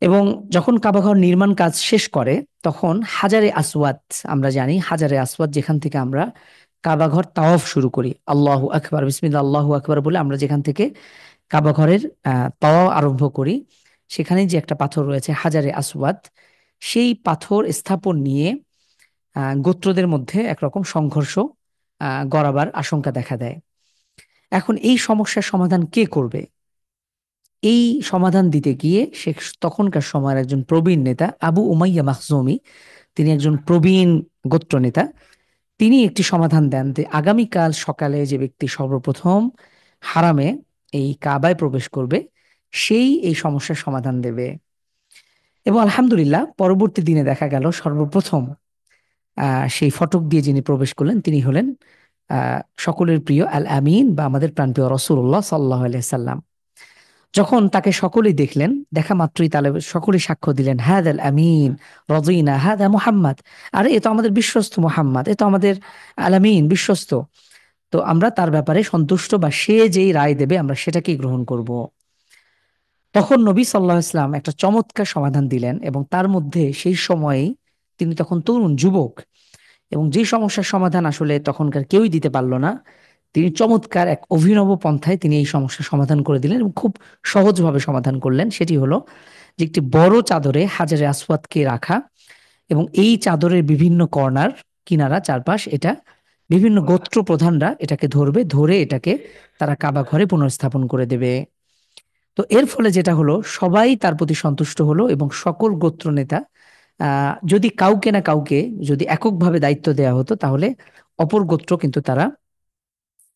এবং যখন কাবাঘর নির্মাণ কাজ শেষ করে, তখন হাজারে আসওয়াদ, আমরা জানি হাজারে আসওয়াদ যেখান থেকে আমরা কাবাঘর তাওয়াফ শুরু করি, আল্লাহু আকবার, বিসমিল্লাহ আল্লাহু আকবার বলে আমরা যেখান থেকে কাবাঘরের তাওয়াফ আরম্ভ করি, সেখানে যে একটা পাথর রয়েছে হাজারে আসওয়াদ, সেই পাথর স্থাপন নিয়ে গোত্রদের মধ্যে একরকম সংঘর্ষ গড়াবার আশঙ্কা দেখা দেয়। এখন এই সমস্যার সমাধান কে করবে? এই সমাধান দিতে গিয়ে সে তখনকার সময়ের একজন প্রবীণ নেতা আবু উমাইয়া মাখজুমি, তিনি একজন প্রবীণ গোত্র নেতা। তিনি একটি সমাধান দেন যে আগামীকাল সকালে যে ব্যক্তি সর্বপ্রথম হারামে এই কাবায় প্রবেশ করবে, সেই এই সমস্যার সমাধান দেবে। এবং আলহামদুলিল্লাহ পরবর্তী দিনে দেখা গেল সর্বপ্রথম সেই ফটক দিয়ে যিনি প্রবেশ করলেন তিনি হলেন সকলের প্রিয় আল আমিন বা আমাদের প্রাণপ্রিয় রাসূলুল্লাহ সাল্লাল্লাহু আলাইহি সাল্লাম। যখন তাকে সকলেই দেখলেন, দেখা মাত্রই তাহলে সকলেই সাক্ষ্য দিলেন, হাদাল আমিন, রদিনা হাদা মুহাম্মদ। আরে এ তো আমাদের বিশ্বস্ত মুহাম্মদ, এ তো আমাদের আল আমিন, বিশ্বস্ত। তো আমরা তার ব্যাপারে সন্তুষ্ট, বা সে যেই রায় দেবে আমরা সেটাকেই গ্রহণ করব। তখন নবী সাল্লাহ ইসলাম একটা চমৎকার সমাধান দিলেন, এবং তার মধ্যে সেই সময়েই তিনি তখন তরুণ যুবক, এবং যে সমস্যার সমাধান আসলে তখনকার কেউই দিতে পারল না, তিনি চমৎকার এক অভিনব পন্থায় তিনি এই সমস্যার সমাধান করে দিলেন, এবং খুব সহজভাবে সমাধান করলেন। সেটি হলো যে একটি বড় চাদরে হাজারে আসওয়াদকে রাখা, এবং এই চাদরের বিভিন্ন কর্নার, কিনারা, চারপাশ, এটা বিভিন্ন গোত্র প্রধানরা এটাকে ধরবে, ধরে এটাকে তারা কাবা ঘরে পুনর্স্থাপন করে দেবে। তো এর ফলে যেটা হলো, সবাই তার প্রতি সন্তুষ্ট হলো, এবং সকল গোত্র নেতা, যদি কাউকে না কাউকে যদি এককভাবে দায়িত্ব দেওয়া হতো, তাহলে অপর গোত্র কিন্তু তারা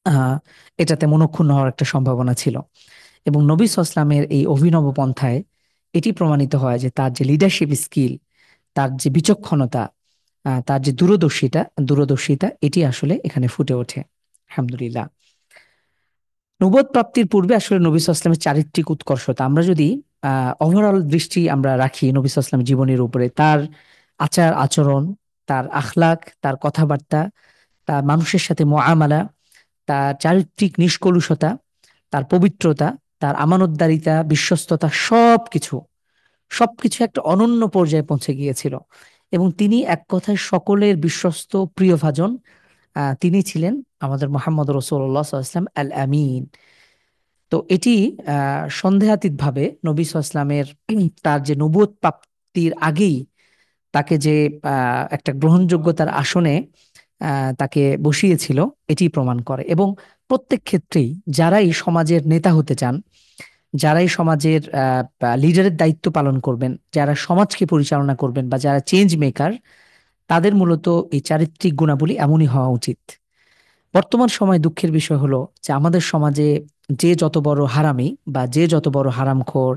আহ এটাতে মনঃক্ষুণ্ণ হওয়ার একটা সম্ভাবনা ছিল। এবং নবী সাল্লামের এই অভিনব পন্থায় এটি প্রমাণিত হয় যে তার যে লিডারশিপ স্কিল, তার যে বিচক্ষণতা, তার যে দূরদর্শিতা এটি আসলে এখানে ফুটে ওঠে। আলহামদুলিল্লাহ। নবুয়ত প্রাপ্তির পূর্বে আসলে নবী সাল্লাল্লাহু আলাইহি ওয়াসাল্লামের চারিত্রিক উৎকর্ষতা, আমরা যদি ওভারঅল দৃষ্টি আমরা রাখি নবী সাল্লাল্লাহু আলাইহি ওয়াসাল্লামের জীবনের উপরে, তার আচার আচরণ, তার আখলাক, তার কথাবার্তা, তার মানুষের সাথে মুআমালা, তার চারিত্রিক নিষ্কলুষতা, তার পবিত্রতা, তার আমানতদারিতা, বিশ্বস্ততা, সবকিছু সবকিছু একটা অনন্য পর্যায়ে পৌঁছে গিয়েছিল। এবং তিনি এক কথায় সকলের বিশ্বস্ত প্রিয়ভাজন। তিনি ছিলেন আমাদের মোহাম্মদ রাসূলুল্লাহ সাল্লাল্লাহু আলাইহি ওয়াসাল্লাম আল আমিন। তো এটি সন্দেহাতীত ভাবে নবী সাল্লামের তার যে নবুয়ত প্রাপ্তির আগেই তাকে যে একটা গ্রহণযোগ্যতার আসনে তাকে বসিয়েছিল, এটি প্রমাণ করে। এবং প্রত্যেক ক্ষেত্রেই যারাই সমাজের নেতা হতে চান, যারাই সমাজের লিডারের দায়িত্ব পালন করবেন, যারা সমাজকে পরিচালনা করবেন, বা যারা চেঞ্জ মেকার, তাদের মূলত এই চারিত্রিক গুণাবলী এমনই হওয়া উচিত। বর্তমান সময়ে দুঃখের বিষয় হলো যে আমাদের সমাজে যে যত বড় হারামি, বা যে যত বড় হারামখোর,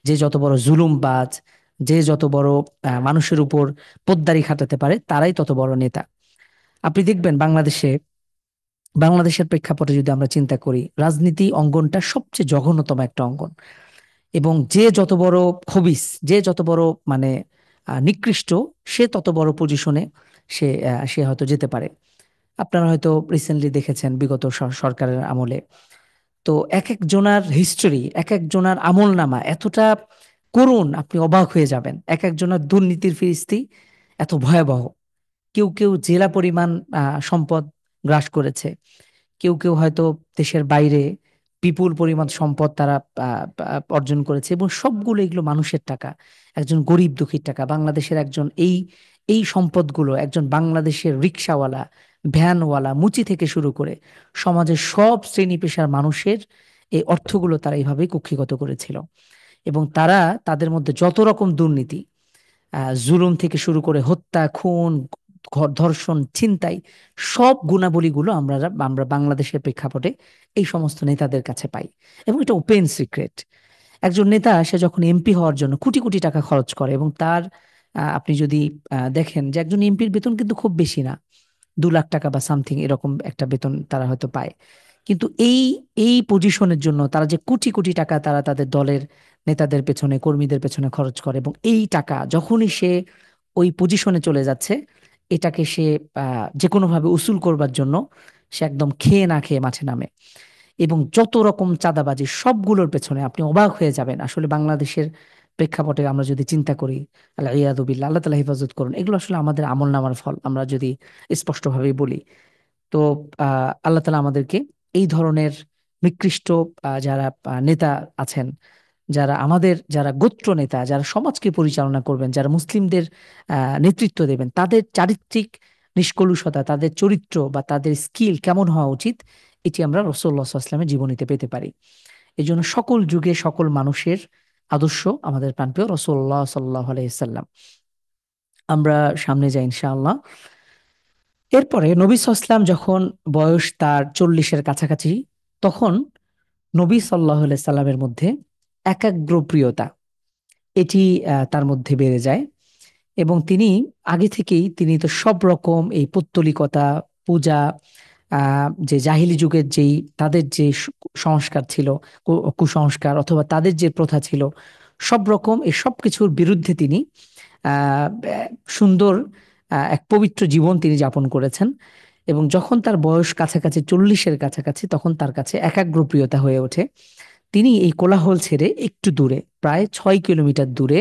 যে যত বড় জুলুমবাজ, যে যত বড় মানুষের উপর পোদ্দারি খাটাতে পারে, তারাই তত বড় নেতা। আপনি দেখবেন বাংলাদেশের প্রেক্ষাপটে যদি আমরা চিন্তা করি, রাজনীতি অঙ্গনটা সবচেয়ে জঘন্যতম একটা অঙ্গন। এবং যে যত বড় খবিস, যে যত বড় মানে নিকৃষ্ট, সে তত বড় পজিশনে সে হয়তো যেতে পারে। আপনারা হয়তো রিসেন্টলি দেখেছেন বিগত সরকারের আমলে, তো এক এক জনার হিস্টোরি, এক এক জনার আমল নামা এতটা করুণ, আপনি অবাক হয়ে যাবেন। এক এক জনার দুর্নীতির ফিরিস্তি এত ভয়াবহ। কেউ কেউ জেলা পরিমাণ সম্পদ গ্রাস করেছে, কেউ কেউ হয়তো দেশের বাইরে বিপুল পরিমাণ সম্পদ তারা অর্জন করেছে, এবং সবগুলো এগুলো মানুষের টাকা, একজন গরিব দুঃখীর টাকা। বাংলাদেশের একজন এই এই সম্পদগুলো একজন বাংলাদেশের রিক্সাওয়ালা, ভ্যানওয়ালা, মুচি থেকে শুরু করে সমাজের সব শ্রেণী পেশার মানুষের এই অর্থগুলো তারা এইভাবেই কুক্ষিগত করেছিল। এবং তারা তাদের মধ্যে যত রকম দুর্নীতি, জুলুম থেকে শুরু করে হত্যা, খুন, ধর্ষণ, ছিনতাই, সব গুণাবলীগুলো আমরা আমরা বাংলাদেশের প্রেক্ষাপটে এই সমস্ত নেতাদের কাছে পাই। এবং এটা ওপেন সিক্রেট। একজন নেতা সে যখন এমপি হওয়ার জন্য কোটি কোটি টাকা খরচ করে, এবং তার আপনি যদি দেখেন যে একজন এমপির বেতন কিন্তু খুব বেশি না, 2 লাখ টাকা বা সামথিং এরকম একটা বেতন তারা হয়তো পায়। কিন্তু এই এই পজিশনের জন্য তারা যে কোটি কোটি টাকা তারা তাদের দলের নেতাদের পেছনে, কর্মীদের পেছনে খরচ করে, এবং এই টাকা যখনই সে ওই পজিশনে চলে যাচ্ছে, এটাকে সে যে কোনোভাবে উসুল করবার জন্য সে একদম খেয়ে না খেয়ে মাঠে নামে। এবং যত রকম চাঁদাবাজি সবগুলোর পেছনে আপনি অবাক হয়ে যাবেন। আসলে বাংলাদেশের প্রেক্ষাপটে আমরা যদি চিন্তা করি, আল্লাহ ইয়াদু বিল্লাহ, আল্লাহ তাআলা হেফাজত করুন, এগুলো আসলে আমাদের আমল নামার ফল, আমরা যদি স্পষ্টভাবে বলি। তো আল্লাহ তাআলা আমাদেরকে এই ধরনের নিকৃষ্ট যারা নেতা আছেন, যারা গোত্র নেতা, যারা সমাজকে পরিচালনা করবেন, যারা মুসলিমদের নেতৃত্ব দেবেন, তাদের চারিত্রিক নিষ্কলুষতা, তাদের চরিত্র বা তাদের স্কিল কেমন হওয়া উচিত, এটি আমরা রাসূলুল্লাহ সাল্লাল্লাহু আলাইহি ওয়াসাল্লামের জীবনীতে পেতে পারি। এই জন্য সকল যুগে সকল মানুষের আদর্শ আমাদের প্রাণপ্রিয় রাসূলুল্লাহ সাল্লাল্লাহু আলাইহি ওয়াসাল্লাম। আমরা সামনে যাই ইনশাআল্লাহ। এরপরে নবী সাল্লাল্লাহু আলাইহি ওয়াসাল্লাম যখন বয়স তার 40-এর কাছাকাছি, তখন নবী সাল্লাল্লাহু আলাইহি সাল্লামের মধ্যে একাগ্র প্রিয়তা, এটি তার মধ্যে বেড়ে যায়। এবং তিনি আগে থেকেই তিনি তো সব রকম এই পৌত্তলিকতা, পূজা, যে জাহিলি যুগের যেই তাদের যে সংস্কার ছিল, কুসংস্কার অথবা তাদের যে প্রথা ছিল, সব রকম এই সব কিছুর বিরুদ্ধে তিনি আহ, সুন্দর এক পবিত্র জীবন তিনি যাপন করেছেন। এবং যখন তার বয়স কাছাকাছি 40-এর কাছাকাছি, তখন তার কাছে একাগ্রপ্রিয়তা হয়ে ওঠে। তিনি এই কোলাহল ছেড়ে একটু দূরে, প্রায় 6 কিলোমিটার দূরে,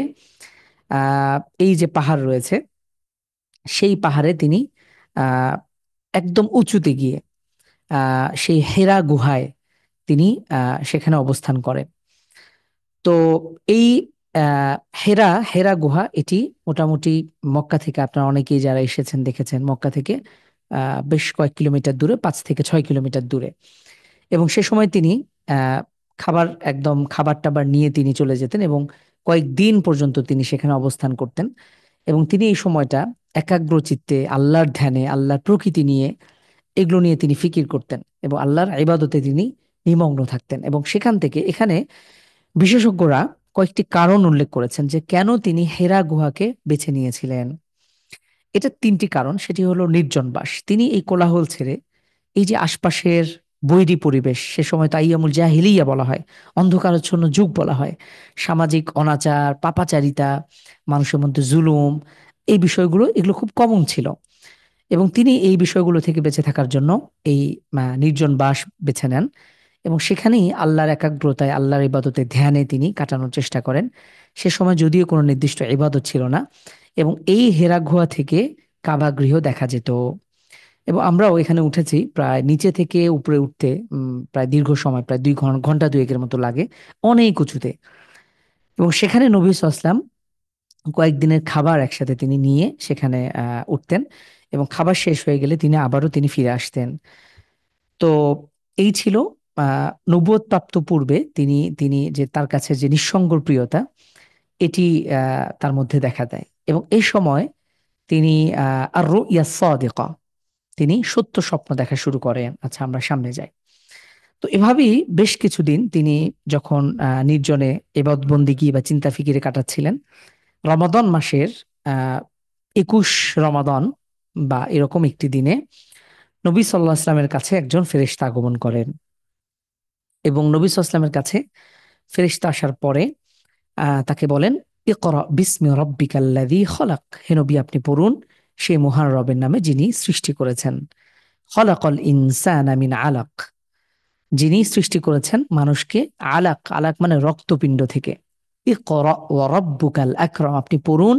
আহ এই যে পাহাড় রয়েছে, সেই পাহাড়ে তিনি আহ একদম উঁচুতে গিয়ে সেই হেরা গুহায় তিনি সেখানে অবস্থান করেন। তো এই আহ, হেরা হেরা গুহা এটি মোটামুটি মক্কা থেকে, আপনারা অনেকেই যারা এসেছেন দেখেছেন, মক্কা থেকে বেশ কয়েক কিলোমিটার দূরে, 5 থেকে 6 কিলোমিটার দূরে। এবং সে সময় তিনি আহ একদম খাবার টাবার নিয়ে তিনি চলে যেতেন এবং কয়েকদিন পর্যন্ত তিনি সেখানে অবস্থান করতেন। এবং তিনি এই সময়টা একাগ্র চিত্তে আল্লাহর ধ্যানে, আল্লাহর প্রকৃতি নিয়ে, এগুলো নিয়ে তিনি ফিকির করতেন এবং আল্লাহর ইবাদতে তিনি নিমগ্ন থাকতেন। এবং সেখান থেকে এখানে বিশেষজ্ঞরা কয়েকটি কারণ উল্লেখ করেছেন যে কেন তিনি হেরা গুহাকে বেছে নিয়েছিলেন। এটা 3টি কারণ। সেটি হলো নির্জনবাস। তিনি এই কোলাহল ছেড়ে, এই যে আশপাশের বৈরী পরিবেশ, সে সময় তো আইয়ামুল জাহিলিয়া বলা হয়, অন্ধকারাচ্ছন্ন যুগ বলা হয়, সামাজিক অনাচার, পাপাচারিতা, মানুষের মধ্যে জুলুম, এই বিষয়গুলো এগুলো খুব কমন ছিল। এবং তিনি এই বিষয়গুলো থেকে বেঁচে থাকার জন্য এই নির্জন বাস বেছে নেন। এবং সেখানেই আল্লাহর একাগ্রতায়, আল্লাহর ইবাদতে ধ্যানে তিনি কাটানোর চেষ্টা করেন। সে সময় যদিও কোনো নির্দিষ্ট ইবাদত ছিল না। এবং এই হেরা গুহা থেকে কাবা গৃহ দেখা যেত। এবং আমরাও এখানে উঠেছি, প্রায় নিচে থেকে উপরে উঠতে প্রায় দীর্ঘ সময়, প্রায় 2 ঘন্টা 2-এর মতো লাগে, অনেক উঁচুতে। এবং সেখানে নবী সাল্লাল্লাহু কয়েকদিনের খাবার একসাথে তিনি নিয়ে সেখানে উঠতেন। এবং খাবার শেষ হয়ে গেলে তিনি আবারও ফিরে আসতেন। তো এই ছিল নবুয়ত প্রাপ্ত পূর্বে তিনি তিনি যে তার কাছে যে নিঃসঙ্গ প্রিয়তা, এটি তার মধ্যে দেখা দেয়। এবং এই সময় তিনি আর রুইয়া সাদিকা, তিনি সত্য স্বপ্ন দেখা শুরু করেন। আচ্ছা, আমরা সামনে যাই। তো এভাবেই বেশ কিছুদিন তিনি যখন নির্জনে ইবাদত বন্দিগি বা চিন্তা ফিকিরে কাটাচ্ছিলেন, রমাদান মাসের আহ 21 রমাদান বা এরকম একটি দিনে নবী সাল্লাল্লাহু আলাইহি ওয়াসাল্লামের কাছে একজন ফেরেশতা আগমন করেন। এবং নবী সাল্লাল্লাহু আলাইহি ওয়াসাল্লামের কাছে ফেরেশতা আসার পরে তাকে বলেন, ইকরা বিসমি রাব্বিকাল্লাযী খলাক, হে নবী আপনি পড়ুন সেই মহান রবের নামে যিনি সৃষ্টি করেছেন। খলাকাল ইনসানা মিন আলাক, যিনি সৃষ্টি করেছেন মানুষকে আলাক, আলাক মানে রক্তপিণ্ড থেকে। ইকরা ওয়া রাব্বুকাল আকরাম, আপনি পড়ুন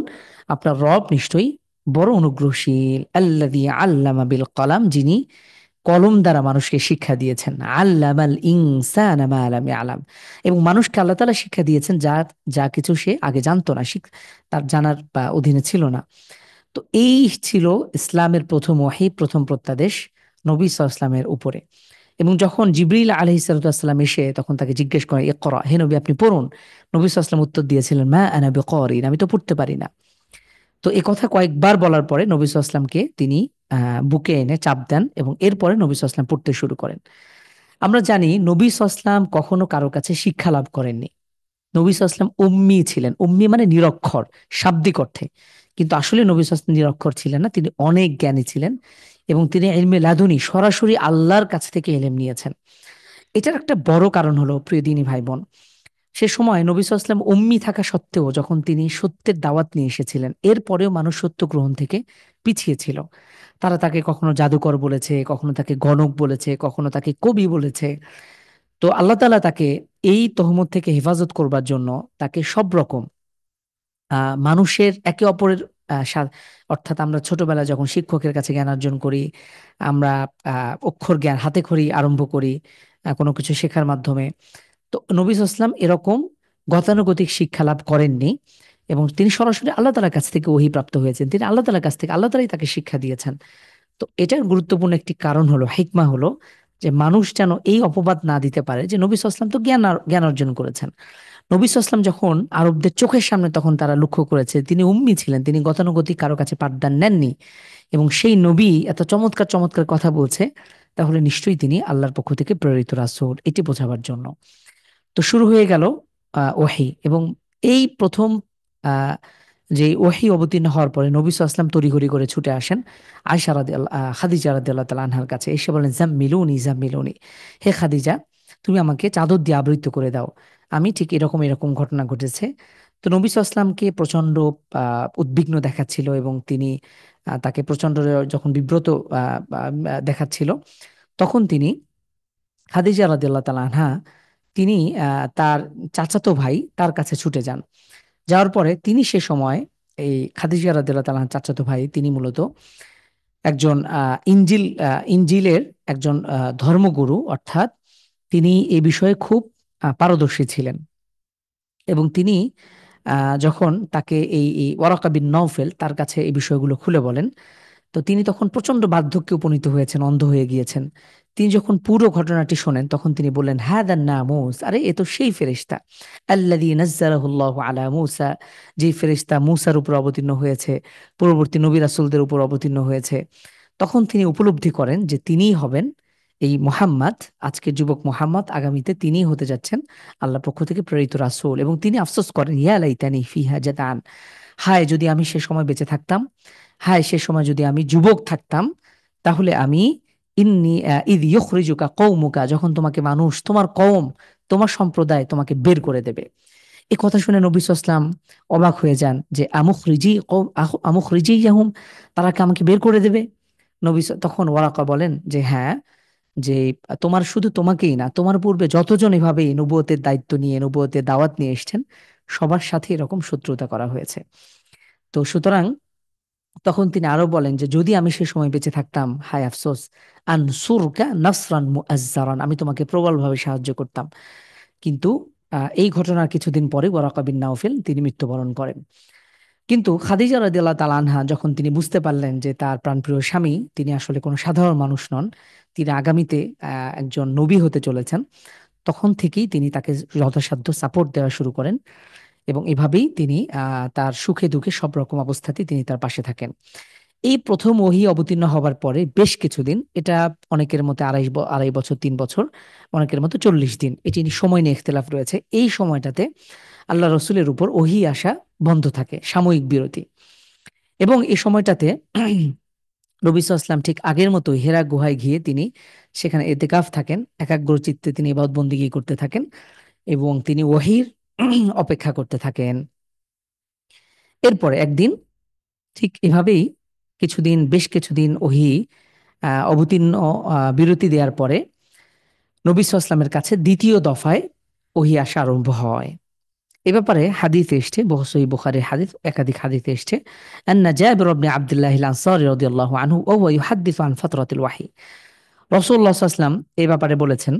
আপনার রব নিশ্চয়ই বড় অনুগ্রহশীল। আল্লাযী আল্লামা বিল কলাম, যিনি কলম দ্বারা মানুষকে শিক্ষা দিয়েছেন। আল্লামাল ইনসানা মা লাম ইয়ালাম, এবং মানুষকে আল্লাহ তাআলা শিক্ষা দিয়েছেন যা যা কিছু সে আগে জানতো না, তার জানার বা অধীনে ছিল না। তো এই ছিল ইসলামের প্রথম ওহী, প্রথম প্রত্যাদেশ নবী সাল্লাল্লাহু আলাইহি ওয়াসাল্লামের উপরে। এবং যখন জিবরিল আলাইহিস সালাম এসে তখন তাকে জিজ্ঞেস করেন, ইকরা, হে নবী আপনি পড়ুন, নবী সাল্লাল্লাহু আলাইহি ওয়াসাল্লাম উত্তর দিয়েছিলেন, মা আনা বিকারিন, আমি তো পড়তে পারি না। তো এ কথা কয়েকবার বলার পরে নবী সাল্লাল্লাহু আলাইহি ওয়াসাল্লামকে তিনি বুকে এনে চাপ দেন এবং এরপরে নবী সাল্লাল্লাহু আলাইহি ওয়াসাল্লাম পড়তে শুরু করেন। আমরা জানি নবী সাল্লাল্লাহু আলাইহি ওয়াসাল্লাম কখনো কারো কাছে শিক্ষা লাভ করেননি। নবী সাল্লাল্লাহু আলাইহি ওয়াসাল্লাম উম্মি ছিলেন। উম্মি মানে নিরক্ষর শাব্দিক অর্থে। কিন্তু আসলে নবী সাল্লাল্লাহু আলাইহি ওয়াসাল্লাম নিরক্ষর ছিলেন না, তিনি অনেক জ্ঞানী ছিলেন। এবং তিনি ইলমে লাদুনী, সরাসরি আল্লাহর কাছ থেকে ইলম নিয়েছেন। এটার একটা বড় কারণ হলো, প্রিয় দিনী ভাই বোন, সে সময় নবী সাল্লাল্লাহু আলাইহি ওয়াসাল্লাম উম্মি থাকা সত্ত্বেও যখন তিনি সত্যের দাওয়াত নিয়ে এসেছিলেন, এরপরেও মানুষ সত্য গ্রহণ থেকে পিছিয়ে ছিল। তারা তাকে কখনো জাদুকর বলেছে, কখনো তাকে গণক বলেছে, কখনো তাকে কবি বলেছে। তো আল্লাহ তাআলা তাকে এই তহমত থেকে হেফাজত করবার জন্য তাকে সব রকম মানুষের একে অপরের অর্থাৎ আমরা ছোটবেলায় যখন শিক্ষকের কাছে জ্ঞান অর্জন করি, আমরা অক্ষর জ্ঞান হাতে খড়ি আরম্ভ করি কোনো কিছু শেখার মাধ্যমে। তো নবী সাল্লাল্লাহু আলাইহি ওয়াসাল্লাম এরকম গতানুগতিক শিক্ষা লাভ করেননি। এবং তিনি সরাসরি আল্লাহ তাআলার কাছ থেকে ওহী প্রাপ্ত হয়েছেন। তিনি আল্লাহ তাআলার কাছ থেকে, আল্লাহ তাআলাই তাকে শিক্ষা দিয়েছেন। তো এটার গুরুত্বপূর্ণ একটি কারণ হলো, হিকমা হলো, যে মানুষ যেন এই অপবাদ না দিতে পারে যে নবী সাল্লাল্লাহু আলাইহি ওয়াসাল্লাম তো জ্ঞান অর্জন করেছেন। নবী সাল্লাল্লাহু আলাইহি ওয়াসাল্লাম যখন আরবদের চোখের সামনে, তখন তারা লক্ষ্য করেছে তিনি উম্মি ছিলেন, তিনি গতানুগতিক কারো কাছে পাঠদান নেননি। এবং সেই নবী এত চমৎকার চমৎকার কথা বলছে, তাহলে নিশ্চয়ই তিনি আল্লাহর পক্ষ থেকে প্রেরিত রাসূল, এটি বোঝাবার জন্য। তো শুরু হয়ে গেল ওহী। এবং এই প্রথম আহ যে ওহী অবতীর্ণ হওয়ার পরে নবী সাল্লাল্লাহু আলাইহি ওয়াসাল্লাম তড়িঘড়ি করে ছুটে আসেন খাদিজা রাদিয়াল্লাহু তাআলা আনহার কাছে, এসে বলেন, জাম্মিলুনি জাম্মিলুনি, হে খাদিজা, তুমি আমাকে চাদর দিয়ে আবৃত করে দাও, আমি ঠিক এরকম এরকম ঘটনা ঘটেছে। তো নবী সাল্লাল্লাহু আলাইহি ওয়াসাল্লামকে প্রচন্ড উদ্বিগ্ন দেখাচ্ছিল, এবং তিনি তাকে প্রচন্ড যখন বিব্রত দেখাচ্ছিল, তখন তিনি খাদিজা রাদিয়াল্লাহু তাআলা আনহা তিনি তার চাচাতো ভাই তার কাছে ছুটে যান। যাওয়ার পরে তিনি সে সময় এই খাদিজা রাদিয়াল্লাহু তাআলার চাচাতো ভাই, তিনি মূলত একজন ইঞ্জিলের একজন ধর্মগুরু, অর্থাৎ তিনি এই বিষয়ে খুব পারদর্শী ছিলেন। এবং তিনি যখন তাকে এই ওয়ারাকা বিন নওফেল তার কাছে এই বিষয়গুলো খুলে বলেন, তো তিনি তখন প্রচন্ড বার্ধক্যে উপনীত হয়েছেন, অন্ধ হয়ে গিয়েছেন। তিনি যখন পুরো ঘটনাটি শোনেন, তখন তিনি বললেন, হাদান নামুস, আরে এ তো সেই ফেরেশতা, আল্লাযী নাজ্জালাহুল্লাহু আলা মূসা, যেই ফেরেশতা মূসার উপর অবতীর্ণ হয়েছে, পরবর্তী নবী রাসূলদের উপর অবতীর্ণ হয়েছে। তখন তিনি উপলব্ধি করেন যে তিনিই হবেন এই মুহাম্মদ, আজকের যুবক মুহাম্মদ, আগামীতে তিনিই হতে যাচ্ছেন আল্লাহর পক্ষ থেকে প্রেরিত রাসূল। এবং তিনি আফসোস করেন, ইয়া লাইতানি ফিহা জাদান, হায় যদি আমি সে সময় বেঁচে থাকতাম, হায় সে সময় যদি আমি যুবক থাকতাম, তাহলে আমি ইন্নি ইদ ইউখরিজুকা কওমুকা, যখন তোমাকে মানুষ, তোমার কওম, তোমার সম্প্রদায় তোমাকে বের করে দেবে। এই কথা শুনে নবী সাল্লাল্লাহু আলাইহি ওয়াসাল্লাম অবাক হয়ে যান যে আমুখরিজিয়াহুম, তারা কি আমাকে বের করে দেবে? তখন ওয়ারাকা বলেন যে হ্যাঁ, যে তোমার, শুধু তোমাকেই না, তোমার পূর্বে যতজন এভাবে নবুয়তের দায়িত্ব নিয়ে নবুয়তের দাওয়াত নিয়ে এসেছেন, সবার সাথে এরকম শত্রুতা করা হয়েছে। তো সুতরাং তখন তিনি আরো বলেন যে যদি আমি সে সময় বেঁচে থাকতাম, হায় আফসোস, আনসুরকা নাসরান মুআজ্জারান, আমি তোমাকে প্রবলভাবে সাহায্য করতাম। কিন্তু এই ঘটনার কিছুদিন পরে ওয়ারাকা বিন নাওফেল তিনি মৃত্যুবরণ করেন। কিন্তু খাদিজা রাদিয়াল্লাহু তাআলা আনহা যখন তিনি বুঝতে পারলেন যে তার প্রাণপ্রিয় স্বামী তিনি আসলে কোনো সাধারণ মানুষ নন, তিনি আগামীতে একজন নবী হতে চলেছেন, তখন থেকেই তিনি তাকে যথাসাধ্য সাপোর্ট দেওয়া শুরু করেন। এবং এভাবেই তিনি তার সুখে দুঃখে সব রকম অবস্থাতেই তিনি তার পাশে থাকেন। এই প্রথম ওহী অবতীর্ণ হবার পরে বেশ কিছুদিন, এটা অনেকের মতে 2.5 বছর 3 বছর, অনেকের মতে 40 দিন, এটি নিয়ে সময় নিয়ে ইখতিলাফ রয়েছে। এই সময়টাতে আল্লাহ রসুলের উপর ওহী আসা বন্ধ থাকে, সাময়িক বিরতি। এবং এই সময়টাতে নবী সাল্লাল্লাহু আলাইহি ওয়াসাল্লাম ঠিক আগের মতো হেরা গুহায় গিয়ে তিনি সেখানে এতেকাফ থাকেন, একাগ্র চিত্তে তিনি ইবাদত বন্দেগী করতে থাকেন, এবং তিনি ওহীর অপেক্ষা করতে থাকেন। এরপরে একদিন ঠিক এভাবেই বেশ কিছুদিন ওহী অবতীর্ণ, বিরতি দেওয়ার পরে নবী সাল্লাল্লাহু আলাইহি ওয়াসাল্লামের কাছে দ্বিতীয় দফায় ওহী আসা আরম্ভ হয়। এ ব্যাপারে হাদিসে এসছে, সহিহ বুখারীর হাদিস, একাধিক হাদিসে এসছে, আন্না জাবির ইবনে আব্দুল্লাহ আল আনসারী রাদিয়াল্লাহু আনহু ওয়া হুয়া ইউহাদ্দিসু আন ফাতরাতিল ওয়াহী, রাসূলুল্লাহ সাল্লাল্লাহু আলাইহি ওয়াসাল্লাম এই ব্যাপারে বলেছেন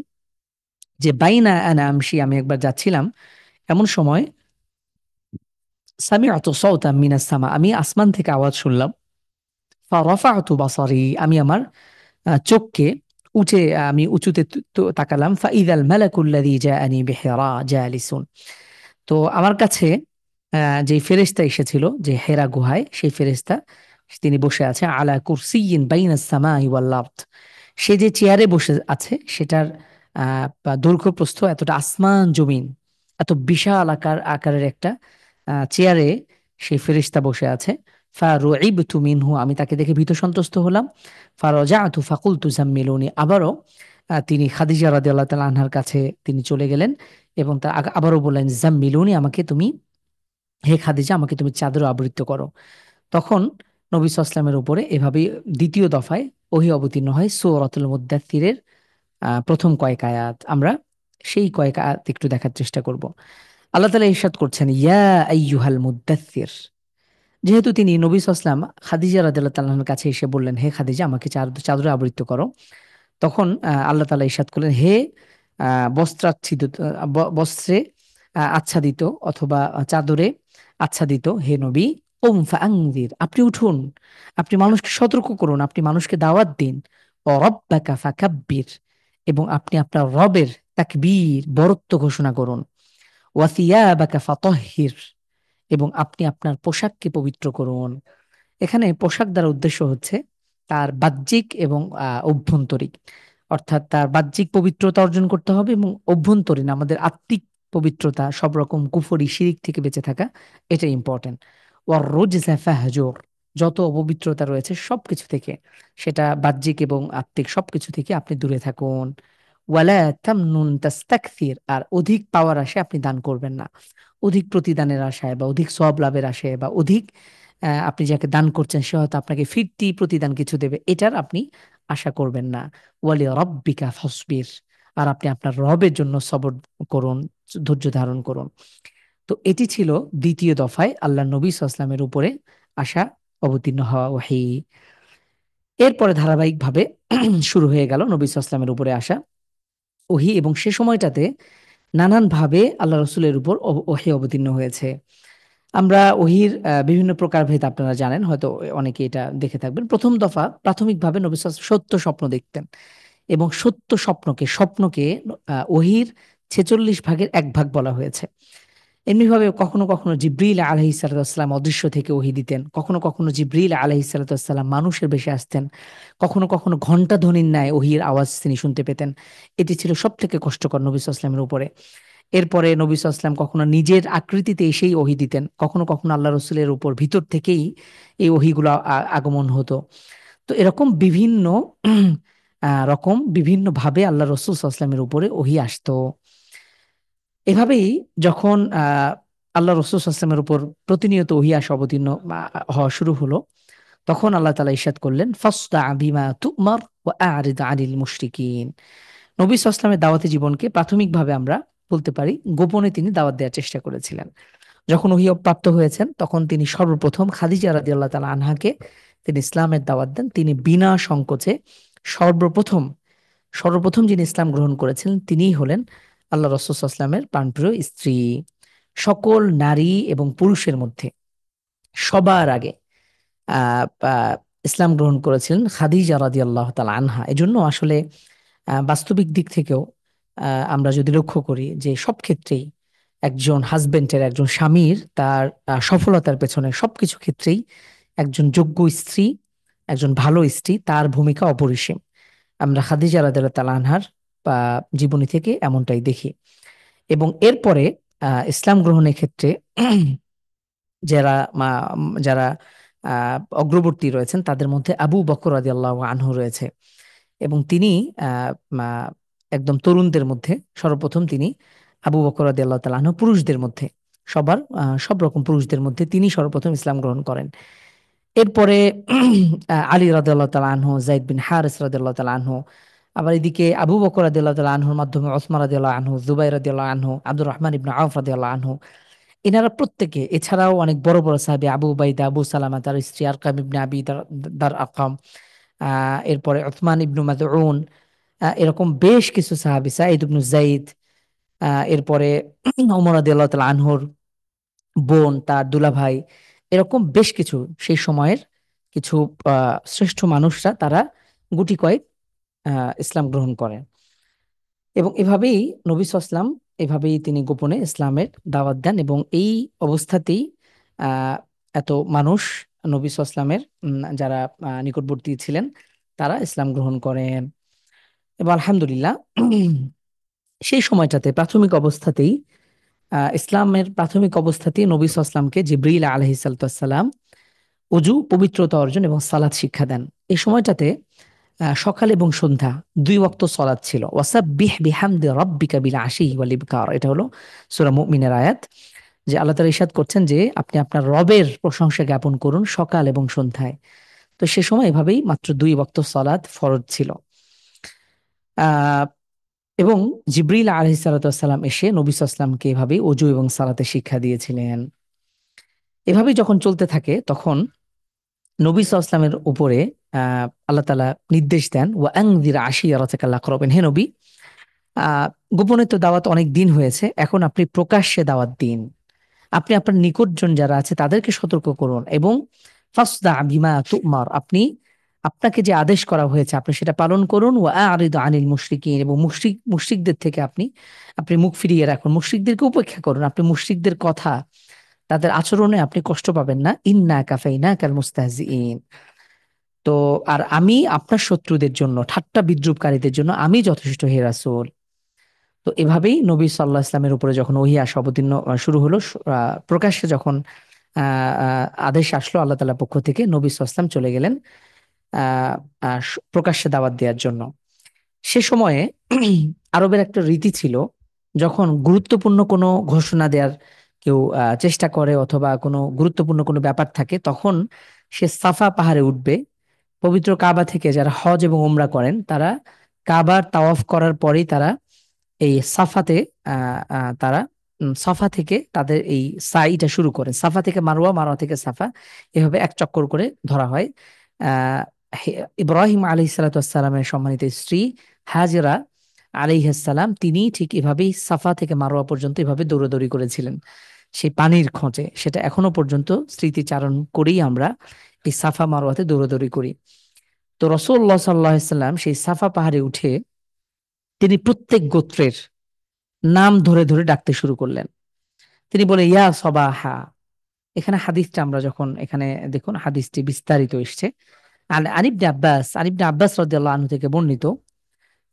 যে বাইনা আনা আমশি, আমি একবার যাচ্ছিলাম, এমন সময় সামি'তু সাওতাম মিনাস সামা, আমি আসমান থেকে আওয়াজ শুনলাম, ফারাফা'তু বাসারি, আমি আমার চোখকে আমি উঁচুতে তাকালাম, ফাইদাল মালাকুল্লাযী জাআনি বিহিরা জালিসুন, তো আমার কাছে যে ফেরেশতা এসেছিল যে হেরা গুহায়, সেই ফেরেশতা তিনি বসে আছে আলা কুরসিয়িন বাইনাস সামাই ওয়াল আরদ, সে যে চেয়ারে বসে আছে সেটার দৈর্ঘ্য প্রস্থ এতটা, আসমান জমিন এত বিশাল আকারের একটা চেয়ারে সেই ফেরেশতা বসে আছে। ফারুইবতু মিনহু, আমি তাকে দেখে ভীত সন্ত্রস্ত হলাম। ফারাজাতু ফাকুলতু জাম্মিলুনি, আবারও তিনি খাদিজা রাদিয়াল্লাহু তাআলা আনহার কাছে তিনি চলে গেলেন, এবং তার আবারও বললেন, জাম্মিলুনি, আমাকে তুমি, হে খাদিজা, আমাকে তুমি চাদরে আবৃত করো। তখন নবী সাল্লাল্লাহু আলাইহি ওয়াসাল্লামের উপরে এভাবেই দ্বিতীয় দফায় ওহী অবতীর্ণ হয় সূরাতুল মুদ্দাথিরের প্রথম কয়েক আয়াত। আমরা সেই কয়েক আয়াত একটু দেখার চেষ্টা করব। আল্লাহ তাআলা ইরশাদ করছেন, ইয়া আইয়ুহাল মুদ্দাথির, যেহেতু তিনি নবী সাল্লাল্লাহু আলাইহি ওয়াসাল্লাম খাদিজা রাদিয়াল্লাহু তাআলার কাছে এসে বললেন, হে খাদিজা, আমাকে চাদরে আবৃত করো, তখন আল্লাহ তাআলা ইরশাদ করলেন, হে বস্ত্রে আচ্ছাদিত অথবা চাদরে আচ্ছাদিত হে নবী, ওম ফাআনজির, আপনি উঠুন, আপনি মানুষকে সতর্ক করুন, আপনি মানুষকে দাওয়াত দিন, ও রব্বাকা ফাকাব্বির, এবং আপনি আপনার রবের তাকবীর, বরত্ব ঘোষণা করুন, ওয়া সিয়াবাকা ফাতাহহির, এবং আপনি আপনার পোশাককে পবিত্র করুন। এখানে পোশাক দ্বারা উদ্দেশ্য হচ্ছে তার বাহ্যিক এবং অভ্যন্তরিক, অর্থাৎ তার বাহ্যিক পবিত্রতা অর্জন করতে হবে, এবং অভ্যন্তরীণ আমাদের আত্মিক পবিত্রতা, সব রকম কুফরি শিরিক থেকে বেঁচে থাকা, এটা ইম্পর্টেন্ট। ওয়ার রুজসা ফাহজুর, যত অপবিত্রতা রয়েছে সবকিছু থেকে, সেটা বাহ্যিক এবং আত্মিক সবকিছু থেকে আপনি দূরে থাকুন। ওয়ালা তামনুন তাস্তাকসির, আর অধিক পাওয়ার আশায় আপনি দান করবেন না। অধিক প্রতিদানের আশায় বা অধিক সওয়াব লাভের আশায় বা অধিক আপনি যাকে দান করছেন সে হয়তো আপনাকে ফিরতি প্রতিদান কিছু দেবে, এটার আপনি আশা করবেন না। ওয়ালি রব্বিকা ফসবির, আর আপনি আপনার রবের জন্য সবর করুন, ধৈর্য ধারণ করুন। তো এটি ছিল দ্বিতীয় দফায় আল্লাহ নবী সাল্লাল্লাহু আলাইহি ওয়াসাল্লামের উপরে আসা, অবতীর্ণ হওয়া ওহী। এরপরে ধারাবাহিকভাবে শুরু হয়ে গেল নবী সাল্লাল্লাহু আলাইহি ওয়াসাল্লামের উপরে আসা ওহী, এবং সে সময়টাতে নানানভাবে আল্লাহ রসুলের উপর ওহী অবতীর্ণ হয়েছে। আমরা ওহির বিভিন্ন প্রকারভেদ আপনারা জানেন, হয়তো অনেকে এটা দেখে থাকবেন। প্রথম দফা প্রাথমিকভাবে নবী সাল্লাল্লাহু আলাইহি ওয়াসাল্লাম সত্য স্বপ্ন দেখতেন, এবং সত্য স্বপ্নকে ওহির 46 ভাগের 1 ভাগ বলা হয়েছে। এমনিভাবে কখনো কখনো জিব্রিল আলাইহিস সালাম অদৃশ্য থেকে ওহী দিতেন, কখনো কখনো জিব্রিল আলাইহিস সালাম মানুষের বেশে আসতেন, কখনো কখনো ঘণ্টা ধ্বনির ন্যায় ওহির আওয়াজ তিনি শুনতে পেতেন। এটি ছিল সব থেকে কষ্টকর নবী সাল্লাল্লাহু আলাইহি ওয়াসাল্লামের উপরে। এরপরে নবী সাল্লাল্লাহু আলাইহি ওয়াসাল্লাম কখনো নিজের আকৃতিতে এসেই ওহী দিতেন, কখনো কখনো আল্লাহ রসুলের উপর ভিতর থেকেই এই ওহীগুলো আগমন হতো। তো এরকম বিভিন্ন বিভিন্ন ভাবে আল্লাহ রসুল সাল্লাল্লাহু আলাইহি ওয়াসাল্লামের উপরে ওহী আসতো। এভাবেই যখন আল্লাহ রসুল সাল্লাল্লাহু আলাইহি ওয়াসাল্লামের উপর প্রতিনিয়ত ওহী আসা অবতীর্ণ হওয়া শুরু হলো, তখন আল্লাহ তাআলা ইরশাদ করলেন, ফাসদা বিমা তু'মার ওয়া আ'রিদ আনিল মুশরিকিন। নবী সাল্লাল্লাহু আলাইহি ওয়াসাল্লামের দাওয়াতি জীবনকে প্রাথমিকভাবে আমরা বলতে পারি গোপনে তিনি দাওয়াত দেওয়ার চেষ্টা করেছিলেন। যখন ওহী প্রাপ্ত হয়েছেন তখন তিনি সর্বপ্রথম খাদিজা রাদিয়াল্লাহু তাআলা আনহাকে তিনি ইসলামের দাওয়াত দেন। তিনি বিনা সংকোচে সর্বপ্রথম সর্বপ্রথম যিনি ইসলাম গ্রহণ করেছিলেন তিনিই হলেন আল্লাহ রাসূল সাল্লাল্লাহু আলাইহি ওয়াসাল্লামের প্রাণপ্রিয় স্ত্রী। সকল নারী এবং পুরুষের মধ্যে সবার আগে আহ, আহ, ইসলাম গ্রহণ করেছিলেন খাদিজা রাদিয়াল্লাহু তাআলা আনহা। এজন্য আসলে বাস্তবিক দিক থেকেও আমরা যদি লক্ষ্য করি যে সব ক্ষেত্রেই একজন হাজবেন্ডের, একজন স্বামীর তার সফলতার পেছনে সবকিছু ক্ষেত্রেই একজন যোগ্য স্ত্রী, একজন ভালো স্ত্রী, তার ভূমিকা অপরিসীম। আমরা খাদিজা রাদিয়াল্লাহু তাআলা আনহার জীবনী থেকে এমনটাই দেখি। এবং এরপরে ইসলাম গ্রহণের ক্ষেত্রে যারা যারা অগ্রবর্তী রয়েছেন তাদের মধ্যে আবু বকর রাদিয়াল্লাহু আনহু রয়েছে, এবং তিনি আহ, মা- একদম তরুণদের মধ্যে সর্বপ্রথম তিনি আবু বকর রাদিয়াল্লাহু তাআলা আনহু পুরুষদের মধ্যে সব রকম পুরুষদের মধ্যে তিনি সর্বপ্রথম ইসলাম গ্রহণ করেন। এরপরে আলী রাদিয়াল্লাহু তাআলা আনহু, যায়েদ বিন হারিস রাদিয়াল্লাহু তাআলা আনহু, আবার এদিকে আবু বকর রাদিয়াল্লাহু তাআলা আনহুর মাধ্যমে ওসমান রাদিয়াল্লাহু আনহু, জুবাইর রাদিয়াল্লাহু আনহু, আব্দুর রহমান ইবনে আউফ রাদিয়াল্লাহু আনহু, এনারা প্রত্যেকে, এছাড়াও অনেক বড় বড় সাহাবী আবু উবাইদা, আবু সালামা তার স্ত্রী আরকাম ইবনে আবি দার আরকাম, এরপরে উসমান ইবনু মাযউন, এরকম বেশ কিছু সাহাবী, সাঈদ ইবনু যায়েদ, এরপরে ওমর রাদিয়াল্লাহু তাআলা আনহুর বোন, তার দুলাভাই, এরকম বেশ কিছু সেই সময়ের কিছু শ্রেষ্ঠ মানুষরা তারা গুটি কয়েক ইসলাম গ্রহণ করেন। এবং এভাবেই নবী সাল্লাল্লাহু আলাইহি ওয়াসাল্লাম, এভাবেই তিনি গোপনে ইসলামের দাওয়াত দেন, এবং এই অবস্থাতেই আহ এত মানুষ নবী সাল্লাল্লাহু আলাইহি ওয়াসাল্লামের যারা নিকটবর্তী ছিলেন তারা ইসলাম গ্রহণ করেন। এবং আলহামদুলিল্লাহ সেই সময়টাতে প্রাথমিক অবস্থাতেই ইসলামের প্রাথমিক অবস্থাতেই নবী সাল্লাল্লাহু আলাইহি ওয়াসাল্লামকে জিবরিল আলাইহিস সালাম অজু, পবিত্রতা অর্জন এবং সালাত শিক্ষা দেন। এই সময়টাতে সকাল এবং সন্ধ্যা 2 ওয়াক্ত সালাত ছিল। ওয়াসাব্বিহ বিহামদি রাব্বিকা বিল আশি ওয়াল ইবকার, এটা হলো সূরা মুমিনের আয়াত, যে আল্লাহ তাআলা ইরশাদ করছেন যে আপনি আপনার রবের প্রশংসা জ্ঞাপন করুন সকাল এবং সন্ধ্যায়। তো সে সময় এভাবেই মাত্র 2 ওয়াক্ত সালাত ফরজ ছিল। আহ এবং জিবরিল আলাইহিস সালাম এসে নবী সাল্লাল্লাহু আলাইহি ওয়াসাল্লামকে এভাবেই অজু এবং সালাতে শিক্ষা দিয়েছিলেন। এভাবেই যখন চলতে থাকে তখন নবী সাল্লাল্লাহু আলাইহি ওয়াসাল্লামের উপরে আল্লাহ তাআলা নির্দেশ দেন, ওয়া আনযির আশিরাতাকাল আকরাবিন, হে নবী, আহ গোপনে তো দাওয়াত অনেক দিন হয়েছে, এখন আপনি প্রকাশ্যে দাওয়াত দিন। আপনি আপনার নিকটজন যারা আছে তাদেরকে সতর্ক করুন, এবং ফাসদা বিমা তুমার, আপনি আপনাকে যে আদেশ করা হয়েছে আপনি সেটা পালন করুন। ওয়া আরিদ আনিল মুশরিকিন, এবং মুশরিকদের থেকে আপনি আপনি মুখ ফিরিয়ে রাখুন, মুশরিকদেরকে উপেক্ষা করুন। আপনি মুশরিকদের কথা, তাদের আচরণে আপনি কষ্ট পাবেন না। ইন্না কাফাইনা কাল মুস্তাহজিইন। তো আর আমি আপনার শত্রুদের জন্য, ঠাট্টা বিদ্রুপকারীদের জন্য আমি যথেষ্ট হে রাসূল। তো এভাবেই নবী সাল্লাহ ইসলামের উপরে যখন ওহী আসা অবতীর্ণ শুরু হলো, প্রকাশ্যে যখন আদেশ আসলো আল্লাহ তাআলার পক্ষ থেকে, নবী সাল্লাল্লাহু আলাইহি ওয়াসাল্লাম চলে গেলেন প্রকাশ্যে দাওয়াত দেওয়ার জন্য। সে সময়ে আরবের একটা রীতি ছিল, যখন গুরুত্বপূর্ণ কোনো ঘোষণা দেওয়ার কেউ চেষ্টা করে অথবা কোনো গুরুত্বপূর্ণ কোনো ব্যাপার থাকে, তখন সে সাফা পাহাড়ে উঠবে। পবিত্র কাবা থেকে যারা হজ এবং ওমরা করেন, তারা কাবার তাওয়াফ করার পরেই তারা এই সাফাতে তারা সাফা থেকে তাদের এই সাইটা শুরু করে, সাফা থেকে মারওয়া, মারওয়া থেকে সাফা, এভাবে এক চক্কর করে ধরা হয়। আহ ইব্রাহিম আলাইহিসসালামের সম্মানিত স্ত্রী হাজেরা আলাইহিসসালাম, তিনি ঠিক এভাবেই সাফা থেকে মারওয়া পর্যন্ত এভাবে দৌড়াদৌড়ি করেছিলেন সেই পানির খোঁজে। সেটা এখনো পর্যন্ত স্মৃতিচারণ করেই আমরা এই সাফা মারওয়াতে দৌড়াদৌড়ি করি। তো রাসূলুল্লাহ সাল্লাল্লাহু আলাইহি ওয়াসাল্লাম সেই সাফা পাহাড়ে উঠে তিনি প্রত্যেক গোত্রের নাম ধরে ধরে ডাকতে শুরু করলেন। তিনি বলে, ইয়া সবাহা। এখানে হাদিসটা আমরা যখন এখানে দেখুন, হাদিসটি বিস্তারিত এসছে। আন ইবনে আব্বাস রাদিয়াল্লাহু আনহু থেকে বর্ণিত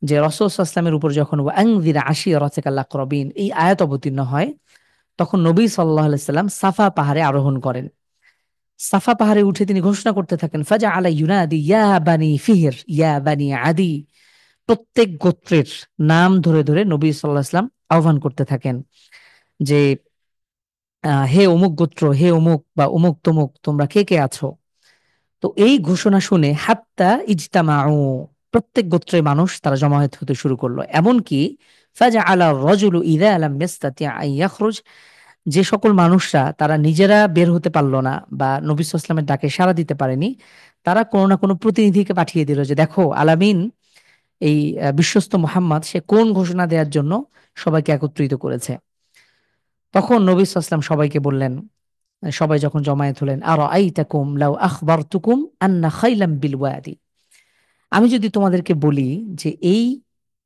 যে রাসূল সাল্লাল্লাহু আলাইহি ওয়াসাল্লামের উপর যখন ওয়ানযির আশিরাতাকাল আকরাবিন এই আয়াত অবতীর্ণ হয়, তখন নবী সাল্লাল্লাহু আলাইহি ওয়াসাল্লাম সাফা পাহাড়ে আরোহণ করেন। সাফা পাহাড়ে উঠে তিনি ঘোষণা করতে থাকেন, ফাজা আলা ইউনাদি ইয়া বানি ফিহর ইয়া বানি আদি। প্রত্যেক গোত্রের নাম ধরে ধরে নবী সাল্লাল্লাহু আলাইহি ওয়াসাল্লাম আহ্বান করতে থাকেন যে হে অমুক গোত্র, হে অমুক বা অমুক তমুক, তোমরা কে কে আছো। তো এই ঘোষণা শুনে হাত্তা ইজতামাউ, প্রত্যেক গোত্রের মানুষ তারা জমায়েত হতে শুরু করলো। এমনকি ফাজা আলা রজুলু ইদা আলাম ইয়াস্তাতি আন ইয়াখরুজ, যে সকল মানুষরা তারা নিজেরা বের হতে পারলো না বা নবী সাল্লাল্লাহু আলাইহি ওয়াসাল্লামের ডাকে সাড়া দিতে পারেনি, তারা কোনো না কোনো প্রতিনিধিকে পাঠিয়ে দিল যে দেখো আলামিন, এই বিশ্বস্ত মুহাম্মদ, সে কোন ঘোষণা দেওয়ার জন্য সবাইকে একত্রিত করেছে। তখন নবী সাল্লাল্লাহু আলাইহি ওয়াসাল্লাম সবাইকে বললেন, সবাই যখন জমায়েত হলেন, আরাআইতাকুম লাউ আখবারতুকুম আন্না খাইলাম বিল ওয়াদি, আমি যদি তোমাদেরকে বলি যে এই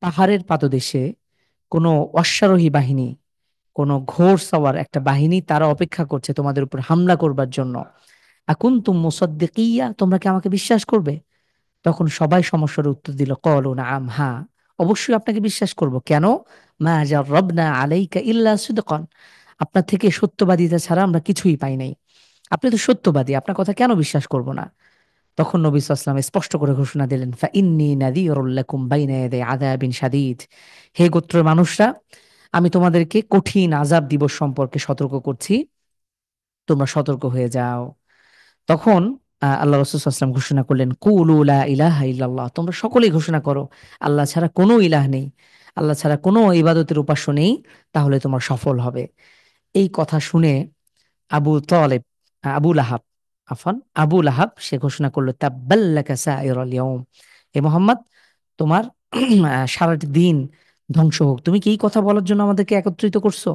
পাহাড়ের পাদদেশে কোনো অশ্বারোহী বাহিনী, কোনো ঘোড়সওয়ার একটা বাহিনী তারা অপেক্ষা করছে তোমাদের উপর হামলা করবার জন্য, আকুনতুম মুসাদ্দিকিয়া, তোমরা কি আমাকে বিশ্বাস করবে? তখন সবাই সমস্যার উত্তর দিল, ক্বালু নাআম, হ্যাঁ অবশ্যই আপনাকে বিশ্বাস করব। কেন? মা জাররাবনা আলাইকা ইল্লা সিদকান, আপনার থেকে সত্যবাদিতা ছাড়া আমরা কিছুই পাই নাই। আপনি তো সত্যবাদী, আপনার কথা কেন বিশ্বাস করব না? তখন নবী সাল্লাল্লাহু আলাইহি ওয়াসাল্লাম স্পষ্ট করে ঘোষণা দিলেন, ফা ইন্নী নাযীরুল লাকুম বাইনা ইয়াদাই আযাবিন শাদীদ, হে গোত্রের মানুষরা, আমি তোমাদেরকে কঠিন আযাব দিবস সম্পর্কে সতর্ক করছি, তোমরা সতর্ক হয়ে যাও। তখন আল্লাহ রাসূল সাল্লাল্লাহু আলাইহি ওয়াসাল্লাম ঘোষণা করলেন, কুলু লা ইলাহা ইল্লাল্লাহ, তোমরা সকলেই ঘোষণা করো আল্লাহ ছাড়া কোনো ইলাহ নেই, আল্লাহ ছাড়া কোনো ইবাদতের উপাস্য নেই, তাহলে তোমার সফল হবে। এই কথা শুনে আবু তালেব, আবু লাহাব, আফান আবু লাহাব, সে ঘোষণা করলো, তাব্বাল্লাকা সাইরাল ইয়াউম, হে মোহাম্মদ, তোমার সারাটি দিন ধ্বংস হোক। তুমি কি এই কথা বলার জন্য আমাদেরকে একত্রিত করছো?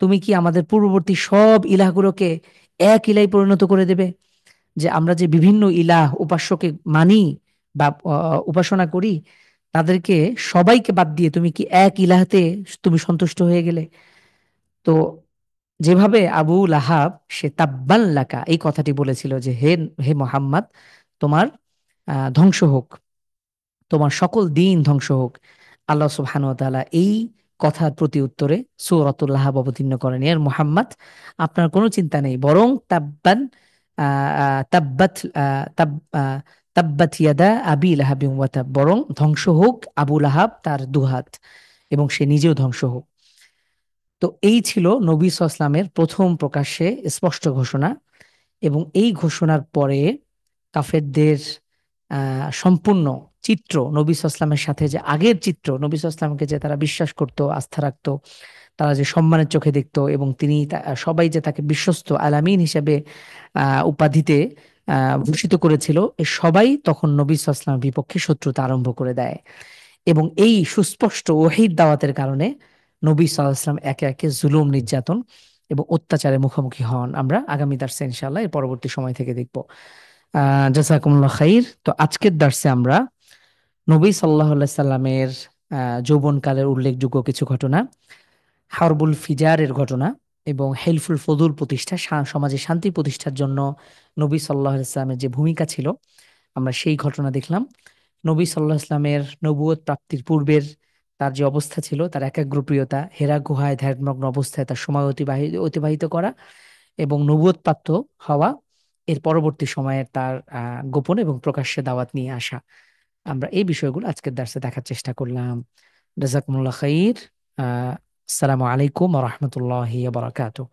তুমি কি আমাদের পূর্ববর্তী সব ইলাহগুলোকে এক ইলাহে পরিণত করে দেবে? যে আমরা যে বিভিন্ন ইলাহ উপাস্যকে মানি বা উপাসনা করি, তাদেরকে সবাইকে বাদ দিয়ে তুমি কি এক ইলাহতে তুমি সন্তুষ্ট হয়ে গেলে? তো যেভাবে আবু লাহাব সে তাব্বান লাকা এই কথাটি বলেছিল যে হে হে মোহাম্মদ, তোমার ধ্বংস হোক, তোমার সকল দিন ধ্বংস হোক, আল্লাহ সুবহানাহু ওয়া তাআলা এই কথার প্রতি উত্তরে সূরাতুল লাহাব অবতীর্ণ করেন, এর মুহাম্মদ আপনার কোনো চিন্তা নেই, বরং তাব্বান তাব্বাত তাব তাব্বাত ইয়াদা আবি লাহাবিন ওয়া তাব, বরং ধ্বংস হোক আবু লাহাব, তার দুহাত, এবং সে নিজেও ধ্বংস হোক। তো এই ছিল নবী সাল্লাল্লাহু আলাইহি ওয়াসাল্লামের প্রথম প্রকাশ্যে স্পষ্ট ঘোষণা। এবং এই ঘোষণার পরে কাফেরদের সম্পূর্ণ চিত্র, নবী সাল্লাল্লাহু আলাইহি ওয়াসাল্লামের সাথে যে আগের চিত্র, নবী সাল্লাল্লাহু আলাইহি ওয়াসাল্লামকে যে তারা বিশ্বাস করত, আস্থা রাখতো, তারা যে সম্মানের চোখে দেখতো, এবং তিনি সবাই যে তাকে বিশ্বস্ত আলামিন হিসেবে উপাধিতে ভূষিত করেছিল, এ সবাই তখন নবী সাল্লাল্লাহু আলাইহি ওয়াসাল্লামের বিপক্ষে শত্রুতা আরম্ভ করে দেয়। এবং এই সুস্পষ্ট ওহীর দাওয়াতের কারণে নবী সাল্লাল্লাহু আলাইহি ওয়াসাল্লাম একে একে জুলুম, নির্যাতন এবং অত্যাচারের মুখোমুখি হন। আমরা আগামী দার্সে ইনশাআল্লাহ এর পরবর্তী সময় থেকে দেখব। জাযাকুমুল্লাহ খাইর। তো আজকের দার্সে আমরা নবী সাল্লাল্লাহু আলাইহি সাল্লামের যৌবনকালের উল্লেখযোগ্য কিছু ঘটনা, হারবুল ফিজারের ঘটনা এবং হেলফুল ফজুল প্রতিষ্ঠা, সমাজে শান্তি প্রতিষ্ঠার জন্য নবী সাল্লাল্লাহু আলাইহি সাল্লামের যে ভূমিকা ছিল, আমরা সেই ঘটনা দেখলাম। নবী সাল্লাল্লাহু আলাইহি সাল্লামের নবুয়ত প্রাপ্তির পূর্বের তার যে অবস্থা ছিল, তার একাগ্রপ্রিয়তা, হেরা গুহায় ধ্যানমগ্ন অবস্থায় তার সময় অতিবাহিত করা এবং নবুয়ত প্রাপ্ত হওয়া, এর পরবর্তী সময়ের তার গোপন এবং প্রকাশ্যে দাওয়াত নিয়ে আসা। আমরা এই বিষয়গুলো আজকের দার্সে দেখার চেষ্টা করলাম। জাযাকুমুল্লাহ খাইর। আসসালামু আলাইকুম ওয়া রাহমাতুল্লাহি ওয়া বারাকাতুহু।